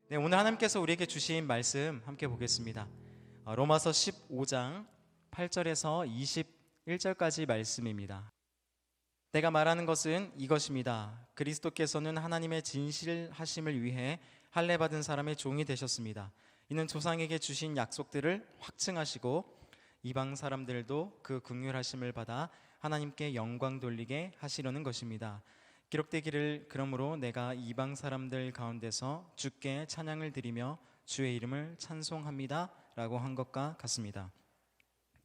네, 오늘 하나님께서 우리에게 주신 말씀 함께 보겠습니다. 로마서 15장 8절에서 21절까지 말씀입니다. 내가 말하는 것은 이것입니다. 그리스도께서는 하나님의 진실하심을 위해 할례 받은 사람의 종이 되셨습니다. 이는 조상에게 주신 약속들을 확증하시고 이방 사람들도 그 긍휼하심을 받아 하나님께 영광 돌리게 하시려는 것입니다. 기록되기를 그러므로 내가 이방 사람들 가운데서 주께 찬양을 드리며 주의 이름을 찬송합니다 라고 한 것과 같습니다.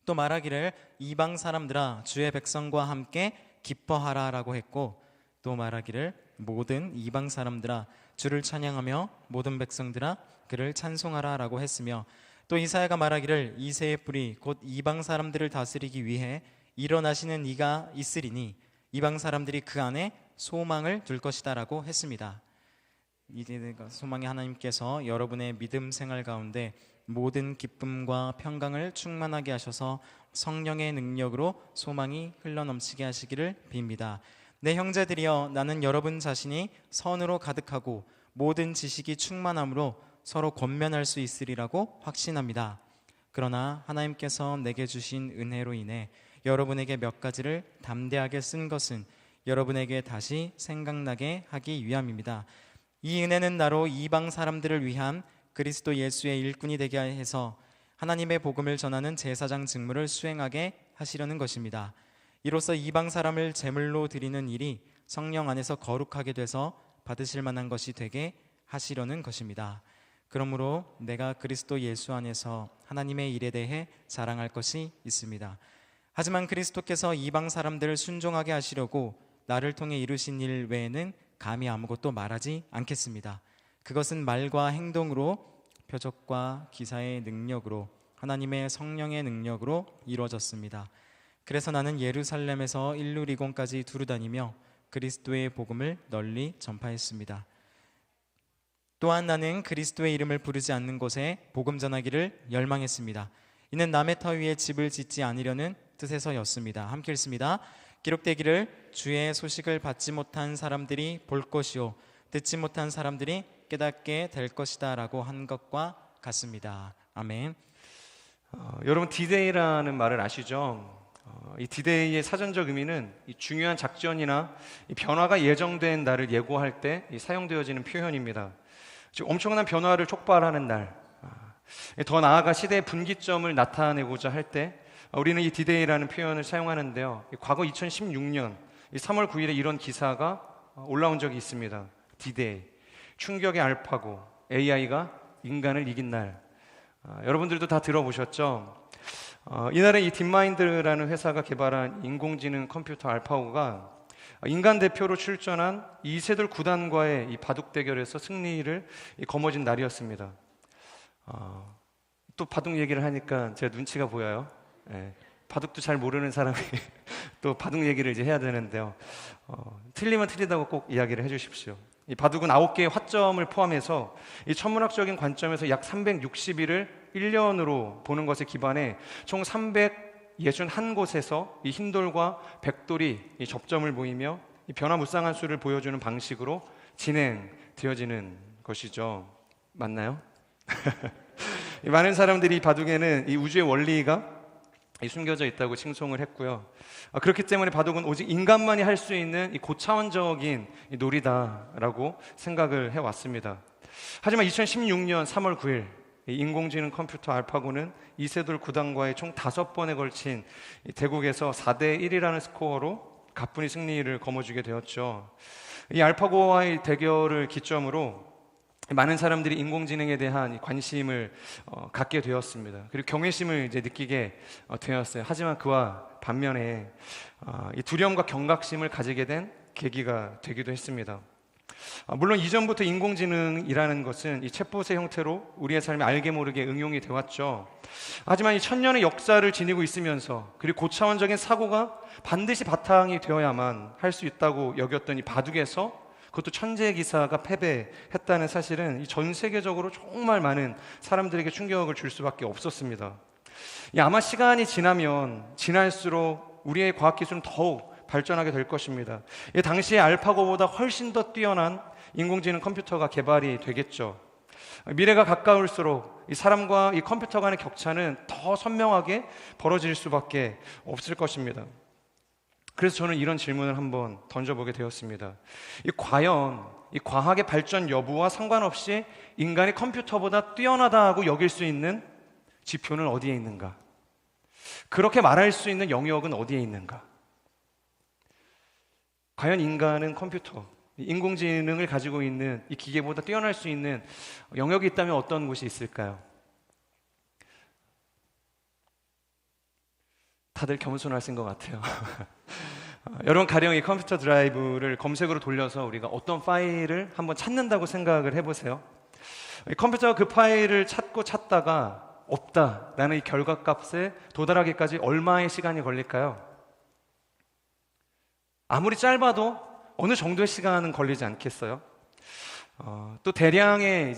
또 말하기를 이방 사람들아 주의 백성과 함께 기뻐하라 라고 했고, 또 말하기를 모든 이방 사람들아 주를 찬양하며 모든 백성들아 그를 찬송하라 라고 했으며, 또 이사야가 말하기를 이새의 뿌리 곧 이방 사람들을 다스리기 위해 일어나시는 이가 있으리니 이방 사람들이 그 안에 소망을 둘 것이다 라고 했습니다. 이 소망의 하나님께서 여러분의 믿음 생활 가운데 모든 기쁨과 평강을 충만하게 하셔서 성령의 능력으로 소망이 흘러넘치게 하시기를 빕니다. 내 형제들이여, 나는 여러분 자신이 선으로 가득하고 모든 지식이 충만함으로 서로 권면할 수 있으리라고 확신합니다. 그러나 하나님께서 내게 주신 은혜로 인해 여러분에게 몇 가지를 담대하게 쓴 것은 여러분에게 다시 생각나게 하기 위함입니다. 이 은혜는 나로 이방 사람들을 위한 그리스도 예수의 일꾼이 되게 해서 하나님의 복음을 전하는 제사장 직무를 수행하게 하시려는 것입니다. 이로써 이방 사람을 제물로 드리는 일이 성령 안에서 거룩하게 돼서 받으실 만한 것이 되게 하시려는 것입니다. 그러므로 내가 그리스도 예수 안에서 하나님의 일에 대해 자랑할 것이 있습니다. 하지만 그리스도께서 이방 사람들을 순종하게 하시려고 나를 통해 이루신 일 외에는 감히 아무것도 말하지 않겠습니다. 그것은 말과 행동으로, 표적과 기사의 능력으로, 하나님의 성령의 능력으로 이루어졌습니다. 그래서 나는 예루살렘에서 일루리곤까지 두루다니며 그리스도의 복음을 널리 전파했습니다. 또한 나는 그리스도의 이름을 부르지 않는 곳에 복음 전하기를 열망했습니다. 이는 남의 터 위에 집을 짓지 않으려는 뜻에서였습니다. 함께 읽습니다. 기록되기를 주의 소식을 받지 못한 사람들이 볼 것이요 듣지 못한 사람들이 깨닫게 될 것이다 라고 한 것과 같습니다. 아멘. 여러분, 디데이라는 말을 아시죠? 이 디데이의 사전적 의미는 이 중요한 작전이나 이 변화가 예정된 날을 예고할 때 사용되어지는 표현입니다. 즉 엄청난 변화를 촉발하는 날, 더 나아가 시대의 분기점을 나타내고자 할 때 우리는 이 디데이라는 표현을 사용하는데요. 과거 2016년 3월 9일에 이런 기사가 올라온 적이 있습니다. 디데이, 충격의 알파고, AI가 인간을 이긴 날. 여러분들도 다 들어보셨죠? 이날에 이 딥마인드라는 회사가 개발한 인공지능 컴퓨터 알파고가 인간 대표로 출전한 이세돌 구단과의 이 바둑 대결에서 승리를 거머쥔 날이었습니다. 또 바둑 얘기를 하니까 제가 눈치가 보여요. 네, 바둑도 잘 모르는 사람이 또 바둑 얘기를 이제 해야 되는데요. 틀리면 틀리다고 꼭 이야기를 해주십시오. 이 바둑은 9개의 화점을 포함해서 이 천문학적인 관점에서 약 360일을 1년으로 보는 것에 기반해 총 361곳에서 이 흰돌과 백돌이 이 접점을 보이며 이 변화무쌍한 수를 보여주는 방식으로 진행되어지는 것이죠. 맞나요? 많은 사람들이 이 바둑에는 이 우주의 원리가 숨겨져 있다고 칭송을 했고요. 그렇기 때문에 바둑은 오직 인간만이 할 수 있는 이 고차원적인 이 놀이다라고 생각을 해왔습니다. 하지만 2016년 3월 9일 이 인공지능 컴퓨터 알파고는 이세돌 구단과의 총 5번에 걸친 대국에서 4대1이라는 스코어로 가뿐히 승리를 거머쥐게 되었죠. 이 알파고와의 대결을 기점으로 많은 사람들이 인공지능에 대한 관심을 갖게 되었습니다. 그리고 경외심을 이제 느끼게 되었어요. 하지만 그와 반면에 이 두려움과 경각심을 가지게 된 계기가 되기도 했습니다. 물론 이전부터 인공지능이라는 것은 이 챗봇의 형태로 우리의 삶에 알게 모르게 응용이 되었죠. 하지만 이 천년의 역사를 지니고 있으면서 그리고 고차원적인 사고가 반드시 바탕이 되어야만 할 수 있다고 여겼던 이 바둑에서 그것도 천재 기사가 패배했다는 사실은 전 세계적으로 정말 많은 사람들에게 충격을 줄 수밖에 없었습니다. 아마 시간이 지나면 지날수록 우리의 과학기술은 더욱 발전하게 될 것입니다. 당시의 알파고보다 훨씬 더 뛰어난 인공지능 컴퓨터가 개발이 되겠죠. 미래가 가까울수록 이 사람과 이 컴퓨터 간의 격차는 더 선명하게 벌어질 수밖에 없을 것입니다. 그래서 저는 이런 질문을 한번 던져보게 되었습니다. 과연 이 과학의 발전 여부와 상관없이 인간이 컴퓨터보다 뛰어나다고 여길 수 있는 지표는 어디에 있는가? 그렇게 말할 수 있는 영역은 어디에 있는가? 과연 인간은 컴퓨터, 인공지능을 가지고 있는 이 기계보다 뛰어날 수 있는 영역이 있다면 어떤 곳이 있을까요? 다들 겸손하신 것 같아요. 여러분, 가령 이 컴퓨터 드라이브를 검색으로 돌려서 우리가 어떤 파일을 한번 찾는다고 생각을 해보세요. 컴퓨터가 그 파일을 찾다가 없다라는 이 결과값에 도달하기까지 얼마의 시간이 걸릴까요? 아무리 짧아도 어느 정도의 시간은 걸리지 않겠어요? 또 대량의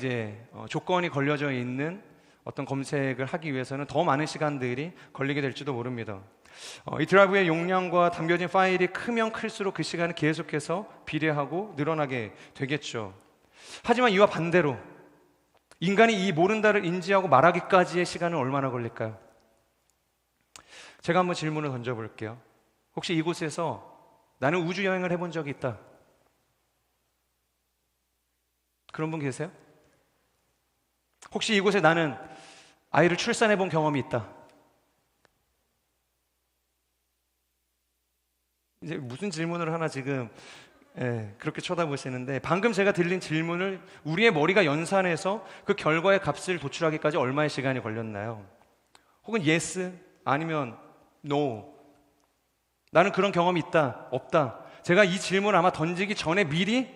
조건이 걸려져 있는 어떤 검색을 하기 위해서는 더 많은 시간들이 걸리게 될지도 모릅니다. 이 드라이브의 용량과 담겨진 파일이 크면 클수록 그 시간은 계속해서 비례하고 늘어나게 되겠죠. 하지만 이와 반대로 인간이 이 모른다를 인지하고 말하기까지의 시간은 얼마나 걸릴까요? 제가 한번 질문을 던져볼게요. 혹시 이곳에서 나는 우주 여행을 해본 적이 있다, 그런 분 계세요? 혹시 이곳에 나는 아이를 출산해 본 경험이 있다, 이제 무슨 질문을 하나 지금 그렇게 쳐다보시는데, 방금 제가 드린 질문을 우리의 머리가 연산해서 그 결과의 값을 도출하기까지 얼마의 시간이 걸렸나요? 혹은 yes 아니면 no, 나는 그런 경험이 있다, 없다. 제가 이 질문을 아마 던지기 전에 미리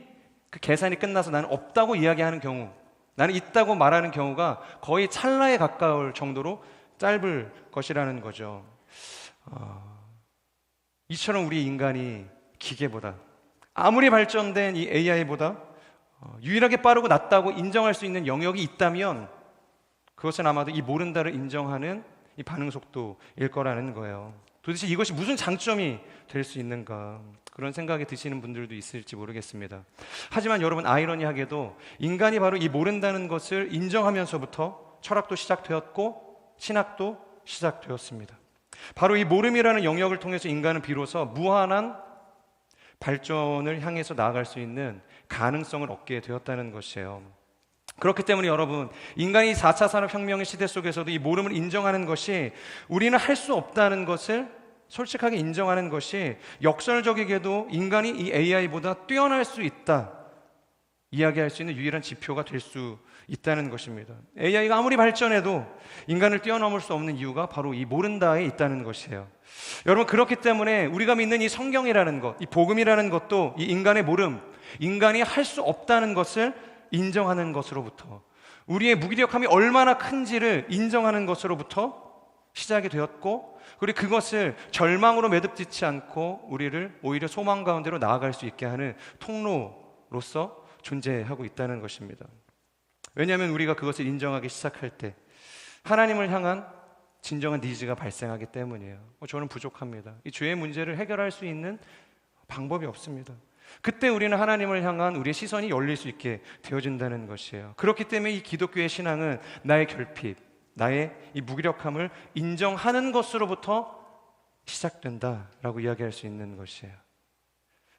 그 계산이 끝나서 나는 없다고 이야기하는 경우, 나는 있다고 말하는 경우가 거의 찰나에 가까울 정도로 짧을 것이라는 거죠. 이처럼 우리 인간이 기계보다, 아무리 발전된 이 AI보다 유일하게 빠르고 낫다고 인정할 수 있는 영역이 있다면 그것은 아마도 이 모른다를 인정하는 이 반응 속도일 거라는 거예요. 도대체 이것이 무슨 장점이 될 수 있는가, 그런 생각이 드시는 분들도 있을지 모르겠습니다. 하지만 여러분, 아이러니하게도 인간이 바로 이 모른다는 것을 인정하면서부터 철학도 시작되었고 신학도 시작되었습니다. 바로 이 모름이라는 영역을 통해서 인간은 비로소 무한한 발전을 향해서 나아갈 수 있는 가능성을 얻게 되었다는 것이에요. 그렇기 때문에 여러분, 인간이 4차 산업혁명의 시대 속에서도 이 모름을 인정하는 것이, 우리는 할 수 없다는 것을 솔직하게 인정하는 것이 역설적이게도 인간이 이 AI보다 뛰어날 수 있다 이야기할 수 있는 유일한 지표가 될 수 있다는 것입니다. AI가 아무리 발전해도 인간을 뛰어넘을 수 없는 이유가 바로 이 모른다에 있다는 것이에요. 여러분, 그렇기 때문에 우리가 믿는 이 성경이라는 것, 이 복음이라는 것도 이 인간의 모름, 인간이 할 수 없다는 것을 인정하는 것으로부터, 우리의 무기력함이 얼마나 큰지를 인정하는 것으로부터 시작이 되었고, 그리고 그것을 절망으로 매듭짓지 않고 우리를 오히려 소망 가운데로 나아갈 수 있게 하는 통로로서 존재하고 있다는 것입니다. 왜냐하면 우리가 그것을 인정하기 시작할 때 하나님을 향한 진정한 니즈가 발생하기 때문이에요. 저는 부족합니다. 이 죄의 문제를 해결할 수 있는 방법이 없습니다. 그때 우리는 하나님을 향한 우리의 시선이 열릴 수 있게 되어진다는 것이에요. 그렇기 때문에 이 기독교의 신앙은 나의 결핍, 나의 이 무기력함을 인정하는 것으로부터 시작된다라고 이야기할 수 있는 것이에요.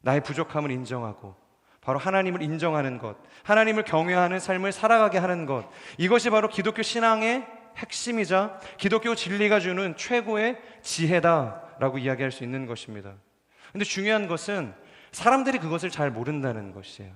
나의 부족함을 인정하고 바로 하나님을 인정하는 것, 하나님을 경외하는 삶을 살아가게 하는 것, 이것이 바로 기독교 신앙의 핵심이자 기독교 진리가 주는 최고의 지혜다라고 이야기할 수 있는 것입니다. 그런데 중요한 것은 사람들이 그것을 잘 모른다는 것이에요.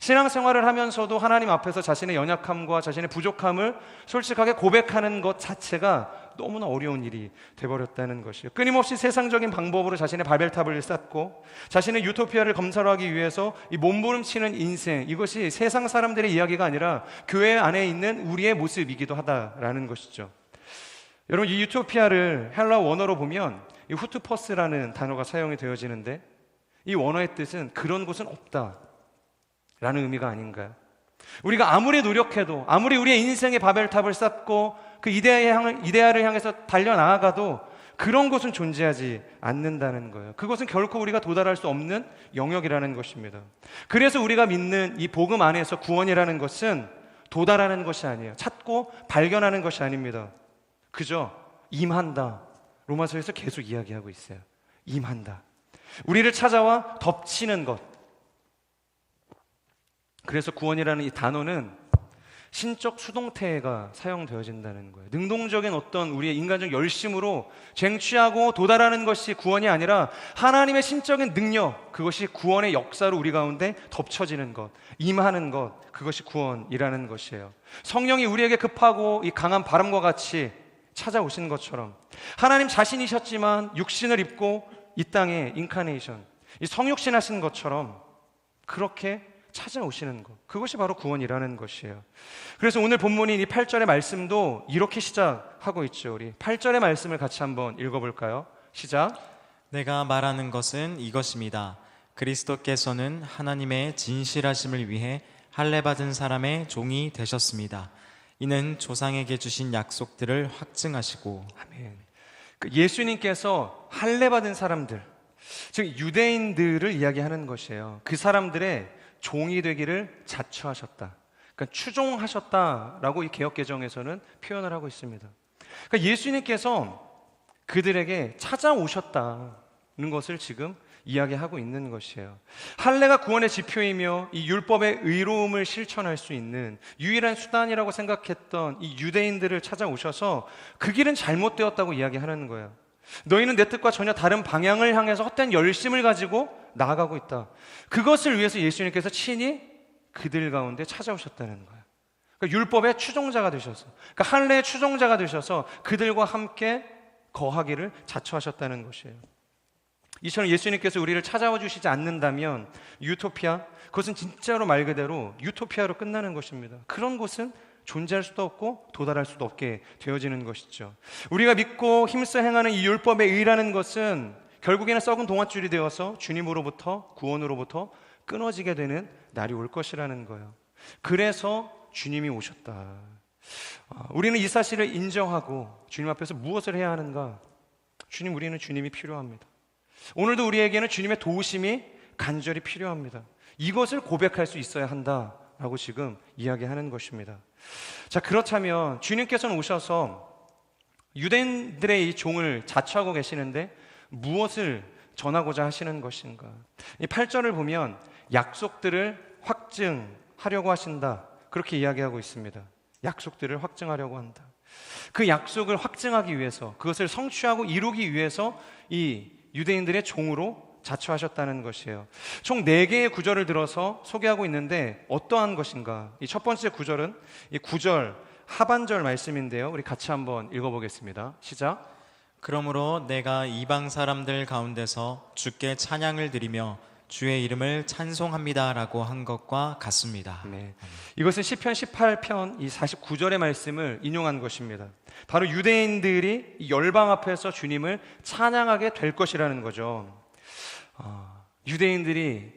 신앙생활을 하면서도 하나님 앞에서 자신의 연약함과 자신의 부족함을 솔직하게 고백하는 것 자체가 너무나 어려운 일이 돼버렸다는 것이에요. 끊임없이 세상적인 방법으로 자신의 바벨탑을 쌓고 자신의 유토피아를 건설하기 위해서 이 몸부림치는 인생, 이것이 세상 사람들의 이야기가 아니라 교회 안에 있는 우리의 모습이기도 하다라는 것이죠. 여러분, 이 유토피아를 헬라 원어로 보면 이 후투퍼스라는 단어가 사용이 되어지는데, 이 원어의 뜻은 그런 곳은 없다 라는 의미가 아닌가요? 우리가 아무리 노력해도, 아무리 우리의 인생의 바벨탑을 쌓고 그 이데아를 향해서 달려나아가도 그런 곳은 존재하지 않는다는 거예요. 그것은 결코 우리가 도달할 수 없는 영역이라는 것입니다. 그래서 우리가 믿는 이 복음 안에서 구원이라는 것은 도달하는 것이 아니에요. 찾고 발견하는 것이 아닙니다. 그저 임한다. 로마서에서 계속 이야기하고 있어요. 임한다. 우리를 찾아와 덮치는 것. 그래서 구원이라는 이 단어는 신적 수동태가 사용되어진다는 거예요. 능동적인 어떤 우리의 인간적 열심으로 쟁취하고 도달하는 것이 구원이 아니라 하나님의 신적인 능력, 그것이 구원의 역사로 우리 가운데 덮쳐지는 것, 임하는 것, 그것이 구원이라는 것이에요. 성령이 우리에게 급하고 이 강한 바람과 같이 찾아오신 것처럼 하나님 자신이셨지만 육신을 입고 이 땅에 인카네이션, 이 성육신 하신 것처럼 그렇게 찾아오시는 것, 그것이 바로 구원이라는 것이에요. 그래서 오늘 본문인 이 8절의 말씀도 이렇게 시작하고 있죠. 우리 8절의 말씀을 같이 한번 읽어볼까요? 시작. 내가 말하는 것은 이것입니다. 그리스도께서는 하나님의 진실하심을 위해 할례 받은 사람의 종이 되셨습니다. 이는 조상에게 주신 약속들을 확증하시고. 아멘. 예수님께서 할례 받은 사람들, 즉 유대인들을 이야기하는 것이에요. 그 사람들의 종이 되기를 자처하셨다. 그러니까 추종하셨다라고 이 개역 개정에서는 표현을 하고 있습니다. 그러니까 예수님께서 그들에게 찾아오셨다는 것을 지금 이야기하고 있는 것이에요. 할례가 구원의 지표이며 이 율법의 의로움을 실천할 수 있는 유일한 수단이라고 생각했던 이 유대인들을 찾아오셔서 그 길은 잘못되었다고 이야기하는 거예요. 너희는 내 뜻과 전혀 다른 방향을 향해서 헛된 열심을 가지고 나아가고 있다. 그것을 위해서 예수님께서 친히 그들 가운데 찾아오셨다는 거예요. 그러니까 율법의 추종자가 되셔서, 그러니까 할례의 추종자가 되셔서 그들과 함께 거하기를 자처하셨다는 것이에요. 이처럼 예수님께서 우리를 찾아와 주시지 않는다면 유토피아, 그것은 진짜로 말 그대로 유토피아로 끝나는 것입니다. 그런 곳은 존재할 수도 없고 도달할 수도 없게 되어지는 것이죠. 우리가 믿고 힘써 행하는 이 율법의 의라는 것은 결국에는 썩은 동아줄이 되어서 주님으로부터, 구원으로부터 끊어지게 되는 날이 올 것이라는 거예요. 그래서 주님이 오셨다. 우리는 이 사실을 인정하고 주님 앞에서 무엇을 해야 하는가? 주님, 우리는 주님이 필요합니다. 오늘도 우리에게는 주님의 도우심이 간절히 필요합니다. 이것을 고백할 수 있어야 한다라고 지금 이야기하는 것입니다. 자, 그렇다면 주님께서는 오셔서 유대인들의 이 종을 자처하고 계시는데 무엇을 전하고자 하시는 것인가? 이 8절을 보면 약속들을 확증하려고 하신다, 그렇게 이야기하고 있습니다. 약속들을 확증하려고 한다. 그 약속을 확증하기 위해서, 그것을 성취하고 이루기 위해서 이 유대인들의 종으로 자처하셨다는 것이에요. 총 4개의 구절을 들어서 소개하고 있는데 어떠한 것인가? 이 첫 번째 구절은 이 9절 하반절 말씀인데요. 우리 같이 한번 읽어보겠습니다. 시작. 그러므로 내가 이방 사람들 가운데서 주께 찬양을 드리며 주의 이름을 찬송합니다라고 한 것과 같습니다. 네. 이것은 시편 18편 이 49절의 말씀을 인용한 것입니다. 바로 유대인들이 이 열방 앞에서 주님을 찬양하게 될 것이라는 거죠. 유대인들이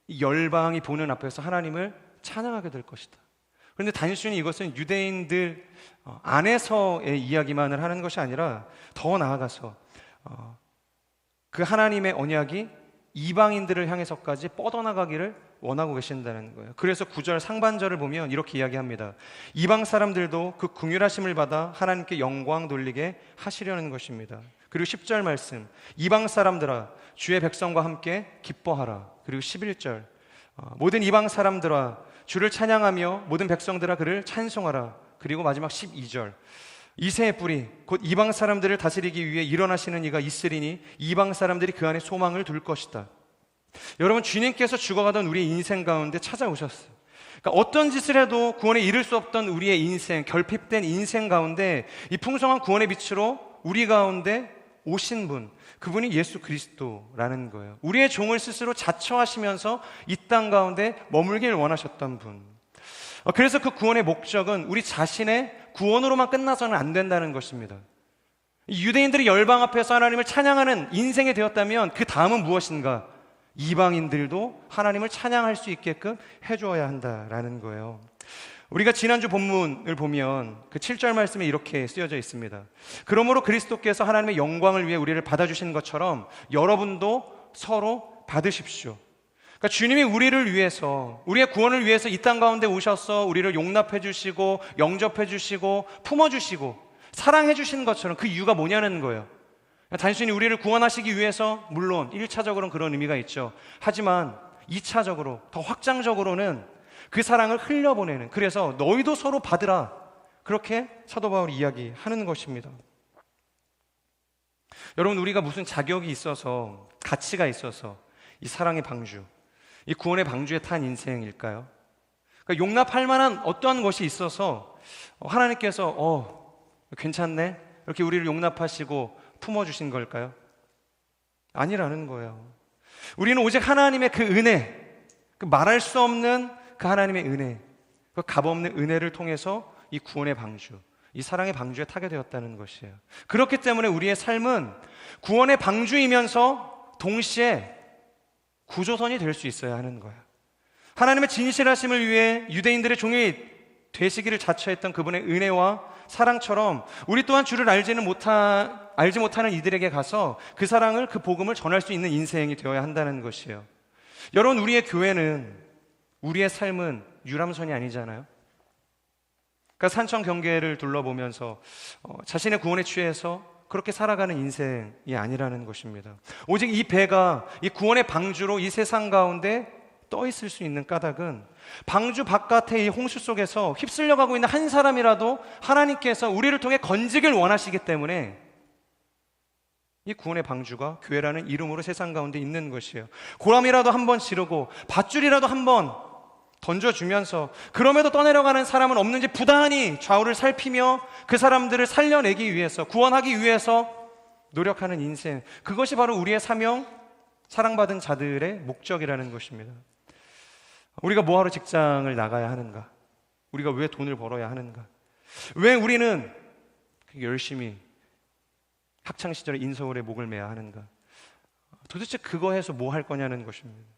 이 열방이 보는 앞에서 하나님을 찬양하게 될 것이다. 그런데 단순히 이것은 유대인들 안에서의 이야기만을 하는 것이 아니라 더 나아가서 그 하나님의 언약이 이방인들을 향해서까지 뻗어나가기를 원하고 계신다는 거예요. 그래서 9절 상반절을 보면 이렇게 이야기합니다. 이방 사람들도 그 긍휼하심을 받아 하나님께 영광 돌리게 하시려는 것입니다. 그리고 10절 말씀, 이방 사람들아 주의 백성과 함께 기뻐하라. 그리고 11절, 모든 이방 사람들아 주를 찬양하며 모든 백성들아 그를 찬송하라. 그리고 마지막 12절, 이새의 뿌리 곧 이방 사람들을 다스리기 위해 일어나시는 이가 있으리니 이방 사람들이 그 안에 소망을 둘 것이다. 여러분, 주님께서 죽어가던 우리의 인생 가운데 찾아오셨어요. 그러니까 어떤 짓을 해도 구원에 이를 수 없던 우리의 인생, 결핍된 인생 가운데 이 풍성한 구원의 빛으로 우리 가운데 오신 분, 그분이 예수 그리스도라는 거예요. 우리의 종을 스스로 자처하시면서 이 땅 가운데 머물길 원하셨던 분. 그래서 그 구원의 목적은 우리 자신의 구원으로만 끝나서는 안 된다는 것입니다. 유대인들이 열방 앞에서 하나님을 찬양하는 인생이 되었다면 그 다음은 무엇인가? 이방인들도 하나님을 찬양할 수 있게끔 해줘야 한다라는 거예요. 우리가 지난주 본문을 보면 그 7절 말씀에 이렇게 쓰여져 있습니다. 그러므로 그리스도께서 하나님의 영광을 위해 우리를 받아주신 것처럼 여러분도 서로 받으십시오. 그러니까 주님이 우리를 위해서, 우리의 구원을 위해서 이 땅 가운데 오셔서 우리를 용납해 주시고 영접해 주시고 품어 주시고 사랑해 주신 것처럼 그 이유가 뭐냐는 거예요. 단순히 우리를 구원하시기 위해서, 물론 1차적으로는 그런 의미가 있죠. 하지만 2차적으로, 더 확장적으로는 그 사랑을 흘려보내는, 그래서 너희도 서로 받으라, 그렇게 사도 바울이 이야기하는 것입니다. 여러분, 우리가 무슨 자격이 있어서, 가치가 있어서 이 사랑의 방주, 이 구원의 방주에 탄 인생일까요? 그러니까 용납할 만한 어떠한 것이 있어서 하나님께서 괜찮네, 이렇게 우리를 용납하시고 품어주신 걸까요? 아니라는 거예요. 우리는 오직 하나님의 그 은혜, 그 말할 수 없는 그 하나님의 은혜, 그 값없는 은혜를 통해서 이 구원의 방주, 이 사랑의 방주에 타게 되었다는 것이에요. 그렇기 때문에 우리의 삶은 구원의 방주이면서 동시에 구조선이 될 수 있어야 하는 거예요. 하나님의 진실하심을 위해 유대인들의 종이 되시기를 자처했던 그분의 은혜와 사랑처럼 우리 또한 주를 알지 못하는 이들에게 가서 그 사랑을, 그 복음을 전할 수 있는 인생이 되어야 한다는 것이에요. 여러분, 우리의 교회는, 우리의 삶은 유람선이 아니잖아요. 그러니까 산청 경계를 둘러보면서 자신의 구원에 취해서 그렇게 살아가는 인생이 아니라는 것입니다. 오직 이 배가 이 구원의 방주로 이 세상 가운데 떠 있을 수 있는 까닭은 방주 바깥의 이 홍수 속에서 휩쓸려 가고 있는 한 사람이라도 하나님께서 우리를 통해 건지길 원하시기 때문에 이 구원의 방주가 교회라는 이름으로 세상 가운데 있는 것이에요. 고람이라도 한번 지르고 밧줄이라도 한번 던져주면서 그럼에도 떠내려가는 사람은 없는지 부단히 좌우를 살피며 그 사람들을 살려내기 위해서, 구원하기 위해서 노력하는 인생, 그것이 바로 우리의 사명, 사랑받은 자들의 목적이라는 것입니다. 우리가 뭐하러 직장을 나가야 하는가? 우리가 왜 돈을 벌어야 하는가? 왜 우리는 열심히 학창시절에 인서울에 목을 매야 하는가? 도대체 그거 해서 뭐 할 거냐는 것입니다.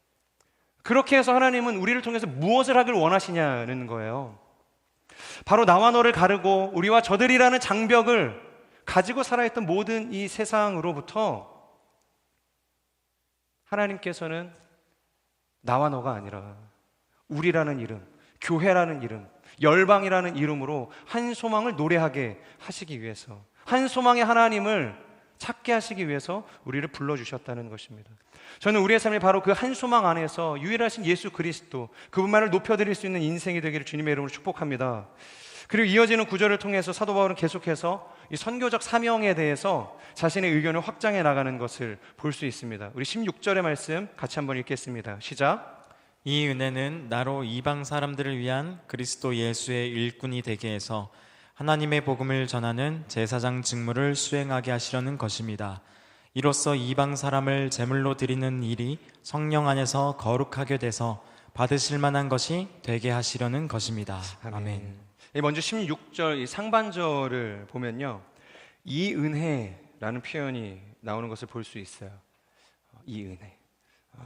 그렇게 해서 하나님은 우리를 통해서 무엇을 하길 원하시냐는 거예요. 바로 나와 너를 가르고 우리와 저들이라는 장벽을 가지고 살아있던 모든 이 세상으로부터 하나님께서는 나와 너가 아니라 우리라는 이름, 교회라는 이름, 열방이라는 이름으로 한 소망을 노래하게 하시기 위해서, 한 소망의 하나님을 찾게 하시기 위해서 우리를 불러주셨다는 것입니다. 저는 우리의 삶이 바로 그 한 소망 안에서 유일하신 예수 그리스도, 그분만을 높여드릴 수 있는 인생이 되기를 주님의 이름으로 축복합니다. 그리고 이어지는 구절을 통해서 사도 바울은 계속해서 이 선교적 사명에 대해서 자신의 의견을 확장해 나가는 것을 볼 수 있습니다. 우리 16절의 말씀 같이 한번 읽겠습니다. 시작. 이 은혜는 나로 이방 사람들을 위한 그리스도 예수의 일꾼이 되게 해서 하나님의 복음을 전하는 제사장 직무를 수행하게 하시려는 것입니다. 이로써 이방 사람을 제물로 드리는 일이 성령 안에서 거룩하게 돼서 받으실 만한 것이 되게 하시려는 것입니다. 아멘. 먼저 16절 이 상반절을 보면요, 이 은혜라는 표현이 나오는 것을 볼 수 있어요. 이 은혜.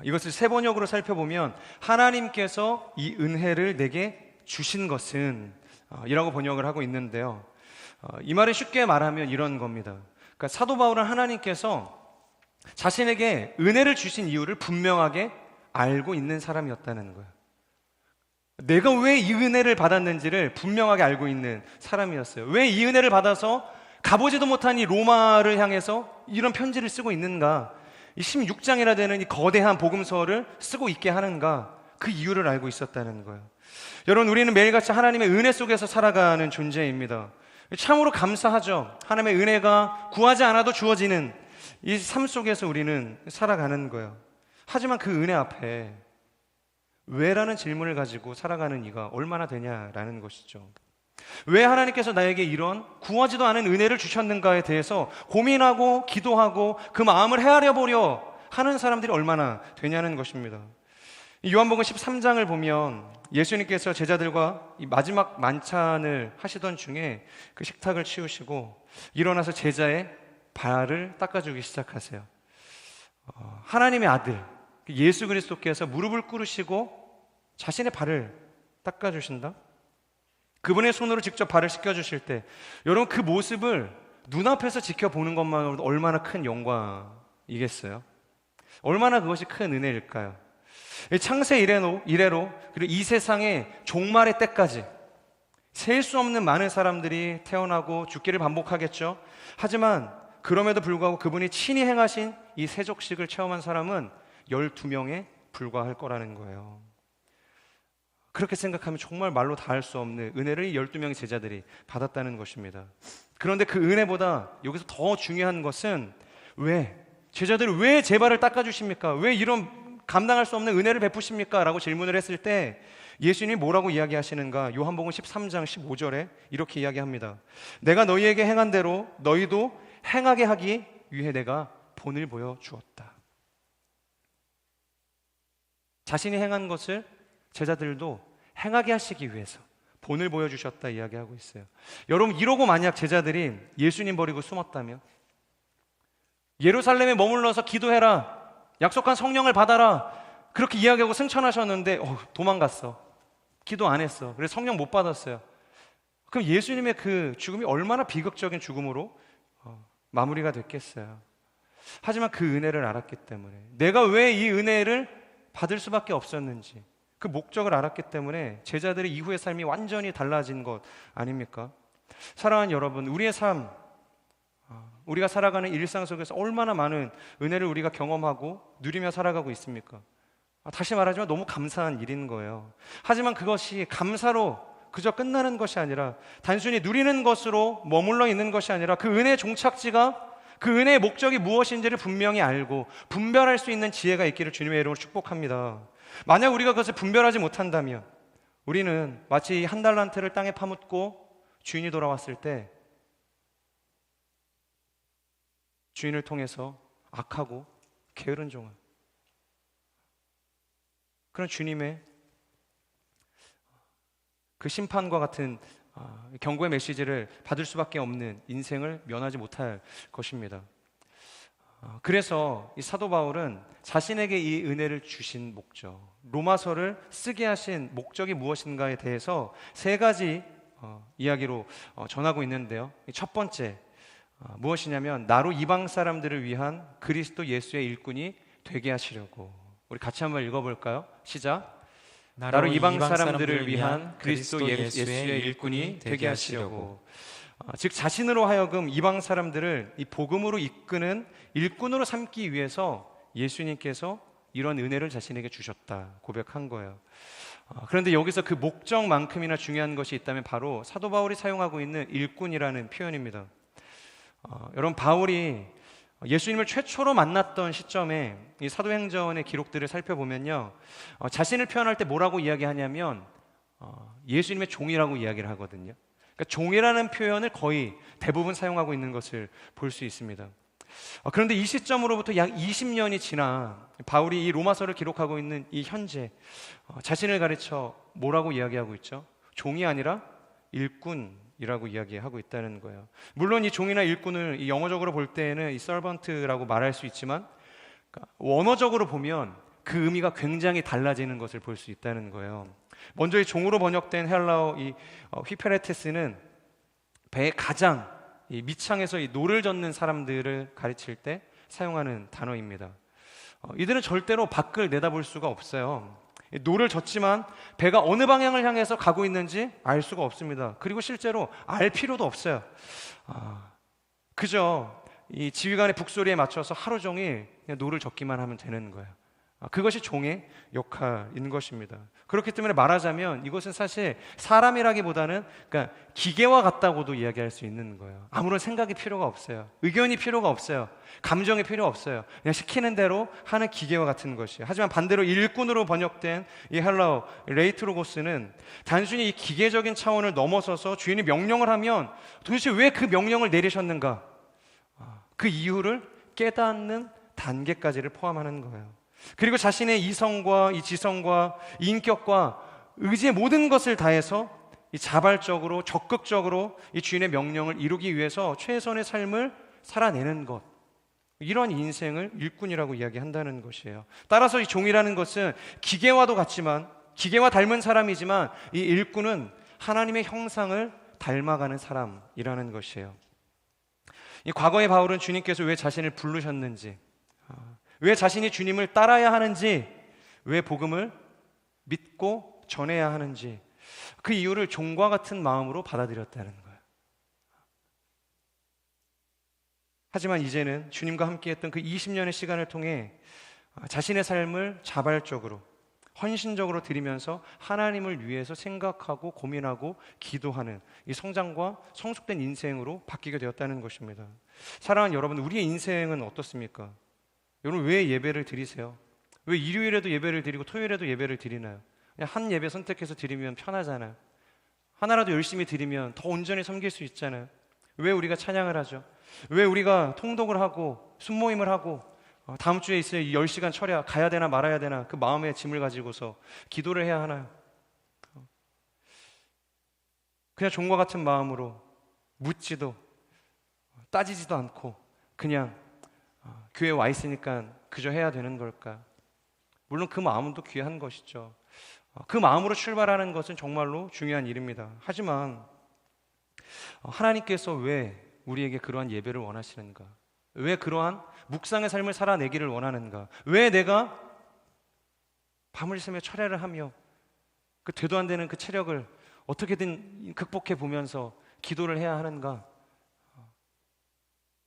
이것을 세 번역으로 살펴보면 하나님께서 이 은혜를 내게 주신 것은 이라고 번역을 하고 있는데요, 이 말을 쉽게 말하면 이런 겁니다. 그러니까 사도 바울은 하나님께서 자신에게 은혜를 주신 이유를 분명하게 알고 있는 사람이었다는 거예요. 내가 왜 이 은혜를 받았는지를 분명하게 알고 있는 사람이었어요. 왜 이 은혜를 받아서 가보지도 못한 이 로마를 향해서 이런 편지를 쓰고 있는가, 이 16장이나 되는 이 거대한 복음서를 쓰고 있게 하는가, 그 이유를 알고 있었다는 거예요. 여러분, 우리는 매일같이 하나님의 은혜 속에서 살아가는 존재입니다. 참으로 감사하죠. 하나님의 은혜가 구하지 않아도 주어지는 이 삶 속에서 우리는 살아가는 거예요. 하지만 그 은혜 앞에 왜라는 질문을 가지고 살아가는 이가 얼마나 되냐라는 것이죠. 왜 하나님께서 나에게 이런 구하지도 않은 은혜를 주셨는가에 대해서 고민하고 기도하고 그 마음을 헤아려 보려 하는 사람들이 얼마나 되냐는 것입니다. 요한복음 13장을 보면 예수님께서 제자들과 이 마지막 만찬을 하시던 중에 그 식탁을 치우시고 일어나서 제자의 발을 닦아주기 시작하세요. 하나님의 아들 예수 그리스도께서 무릎을 꿇으시고 자신의 발을 닦아주신다? 그분의 손으로 직접 발을 씻겨주실 때 여러분, 그 모습을 눈앞에서 지켜보는 것만으로도 얼마나 큰 영광이겠어요? 얼마나 그것이 큰 은혜일까요? 창세 이래로 그리고 이 세상의 종말의 때까지 셀 수 없는 많은 사람들이 태어나고 죽기를 반복하겠죠. 하지만 그럼에도 불구하고 그분이 친히 행하신 이 세족식을 체험한 사람은 12명에 불과할 거라는 거예요. 그렇게 생각하면 정말 말로 다 할 수 없는 은혜를 이 12명의 제자들이 받았다는 것입니다. 그런데 그 은혜보다 여기서 더 중요한 것은 제자들이 왜 제 발을 닦아주십니까? 왜 이런 감당할 수 없는 은혜를 베푸십니까? 라고 질문을 했을 때 예수님이 뭐라고 이야기하시는가? 요한복음 13장 15절에 이렇게 이야기합니다. 내가 너희에게 행한 대로 너희도 행하게 하기 위해 내가 본을 보여주었다. 자신이 행한 것을 제자들도 행하게 하시기 위해서 본을 보여주셨다 이야기하고 있어요. 여러분, 이러고 만약 제자들이 예수님 버리고 숨었다면, 예루살렘에 머물러서 기도해라, 약속한 성령을 받아라, 그렇게 이야기하고 승천하셨는데 도망갔어. 기도 안 했어. 그래서 성령 못 받았어요. 그럼 예수님의 그 죽음이 얼마나 비극적인 죽음으로 마무리가 됐겠어요. 하지만 그 은혜를 알았기 때문에, 내가 왜 이 은혜를 받을 수밖에 없었는지 그 목적을 알았기 때문에 제자들의 이후의 삶이 완전히 달라진 것 아닙니까? 사랑하는 여러분, 우리의 삶, 우리가 살아가는 일상 속에서 얼마나 많은 은혜를 우리가 경험하고 누리며 살아가고 있습니까? 다시 말하지만 너무 감사한 일인 거예요. 하지만 그것이 감사로 그저 끝나는 것이 아니라, 단순히 누리는 것으로 머물러 있는 것이 아니라, 그 은혜의 종착지가, 그 은혜의 목적이 무엇인지를 분명히 알고 분별할 수 있는 지혜가 있기를 주님의 이름으로 축복합니다. 만약 우리가 그것을 분별하지 못한다면 우리는 마치 한 달란트를 땅에 파묻고 주인이 돌아왔을 때 주인을 통해서 악하고 게으른 종을, 그런 주님의 그 심판과 같은 경고의 메시지를 받을 수밖에 없는 인생을 면하지 못할 것입니다. 그래서 이 사도 바울은 자신에게 이 은혜를 주신 목적, 로마서를 쓰게 하신 목적이 무엇인가에 대해서 세 가지 이야기로 전하고 있는데요. 첫 번째, 무엇이냐면 나로 이방 사람들을 위한 그리스도 예수의 일꾼이 되게 하시려고. 우리 같이 한번 읽어볼까요? 시작. 나로 이방 사람들을 위한 그리스도 예수의 일꾼이 되게 하시려고. 즉 자신으로 하여금 이방 사람들을 이 복음으로 이끄는 일꾼으로 삼기 위해서 예수님께서 이런 은혜를 자신에게 주셨다 고백한 거예요. 그런데 여기서 그 목적만큼이나 중요한 것이 있다면 바로 사도 바울이 사용하고 있는 일꾼이라는 표현입니다. 여러분, 바울이 예수님을 최초로 만났던 시점에 이 사도행전의 기록들을 살펴보면요, 자신을 표현할 때 뭐라고 이야기하냐면 예수님의 종이라고 이야기를 하거든요. 그러니까 종이라는 표현을 거의 대부분 사용하고 있는 것을 볼 수 있습니다. 그런데 이 시점으로부터 약 20년이 지나 바울이 이 로마서를 기록하고 있는 이 현재, 자신을 가르쳐 뭐라고 이야기하고 있죠? 종이 아니라 일꾼이라고 이야기하고 있다는 거예요. 물론 이 종이나 일꾼을 이 영어적으로 볼 때는 이 서번트라고 말할 수 있지만, 원어적으로 보면 그 의미가 굉장히 달라지는 것을 볼 수 있다는 거예요. 먼저 이 종으로 번역된 헬라어 이 휘페레테스는 배의 가장 이 밑창에서 이 노를 젓는 사람들을 가르칠 때 사용하는 단어입니다. 이들은 절대로 밖을 내다볼 수가 없어요. 노를 젓지만 배가 어느 방향을 향해서 가고 있는지 알 수가 없습니다. 그리고 실제로 알 필요도 없어요. 그저 이 지휘관의 북소리에 맞춰서 하루 종일 그냥 노를 젓기만 하면 되는 거예요. 그것이 종의 역할인 것입니다. 그렇기 때문에 말하자면 이것은 사실 사람이라기보다는 그러니까 기계와 같다고도 이야기할 수 있는 거예요. 아무런 생각이 필요가 없어요. 의견이 필요가 없어요. 감정이 필요 없어요. 그냥 시키는 대로 하는 기계와 같은 것이에요. 하지만 반대로 일꾼으로 번역된 이 헬라어 레이트로고스는 단순히 이 기계적인 차원을 넘어서서 주인이 명령을 하면 도대체 왜 그 명령을 내리셨는가, 그 이유를 깨닫는 단계까지를 포함하는 거예요. 그리고 자신의 이성과 이 지성과 이 인격과 의지의 모든 것을 다해서 이 자발적으로 적극적으로 이 주인의 명령을 이루기 위해서 최선의 삶을 살아내는 것, 이런 인생을 일꾼이라고 이야기한다는 것이에요. 따라서 이 종이라는 것은 기계와도 같지만, 기계와 닮은 사람이지만 이 일꾼은 하나님의 형상을 닮아가는 사람이라는 것이에요. 이 과거의 바울은 주님께서 왜 자신을 부르셨는지, 왜 자신이 주님을 따라야 하는지 왜 복음을 믿고 전해야 하는지, 그 이유를 종과 같은 마음으로 받아들였다는 거예요. 하지만 이제는 주님과 함께했던 그 20년의 시간을 통해 자신의 삶을 자발적으로 헌신적으로 드리면서 하나님을 위해서 생각하고 고민하고 기도하는 이 성장과 성숙된 인생으로 바뀌게 되었다는 것입니다. 사랑하는 여러분, 우리의 인생은 어떻습니까? 여러분, 왜 예배를 드리세요? 왜 일요일에도 예배를 드리고 토요일에도 예배를 드리나요? 그냥 한 예배 선택해서 드리면 편하잖아요. 하나라도 열심히 드리면 더 온전히 섬길 수 있잖아요. 왜 우리가 찬양을 하죠? 왜 우리가 통독을 하고 순모임을 하고 다음 주에 있어야 10시간 철야 가야 되나 말아야 되나 그 마음의 짐을 가지고서 기도를 해야 하나요? 그냥 종과 같은 마음으로 묻지도 따지지도 않고 그냥 교회에 와 있으니까 그저 해야 되는 걸까? 물론 그 마음은 또 귀한 것이죠. 그 마음으로 출발하는 것은 정말로 중요한 일입니다. 하지만 하나님께서 왜 우리에게 그러한 예배를 원하시는가? 왜 그러한 묵상의 삶을 살아내기를 원하는가? 왜 내가 밤을 새며 철야를 하며 그 되도 안 되는 그 체력을 어떻게든 극복해 보면서 기도를 해야 하는가?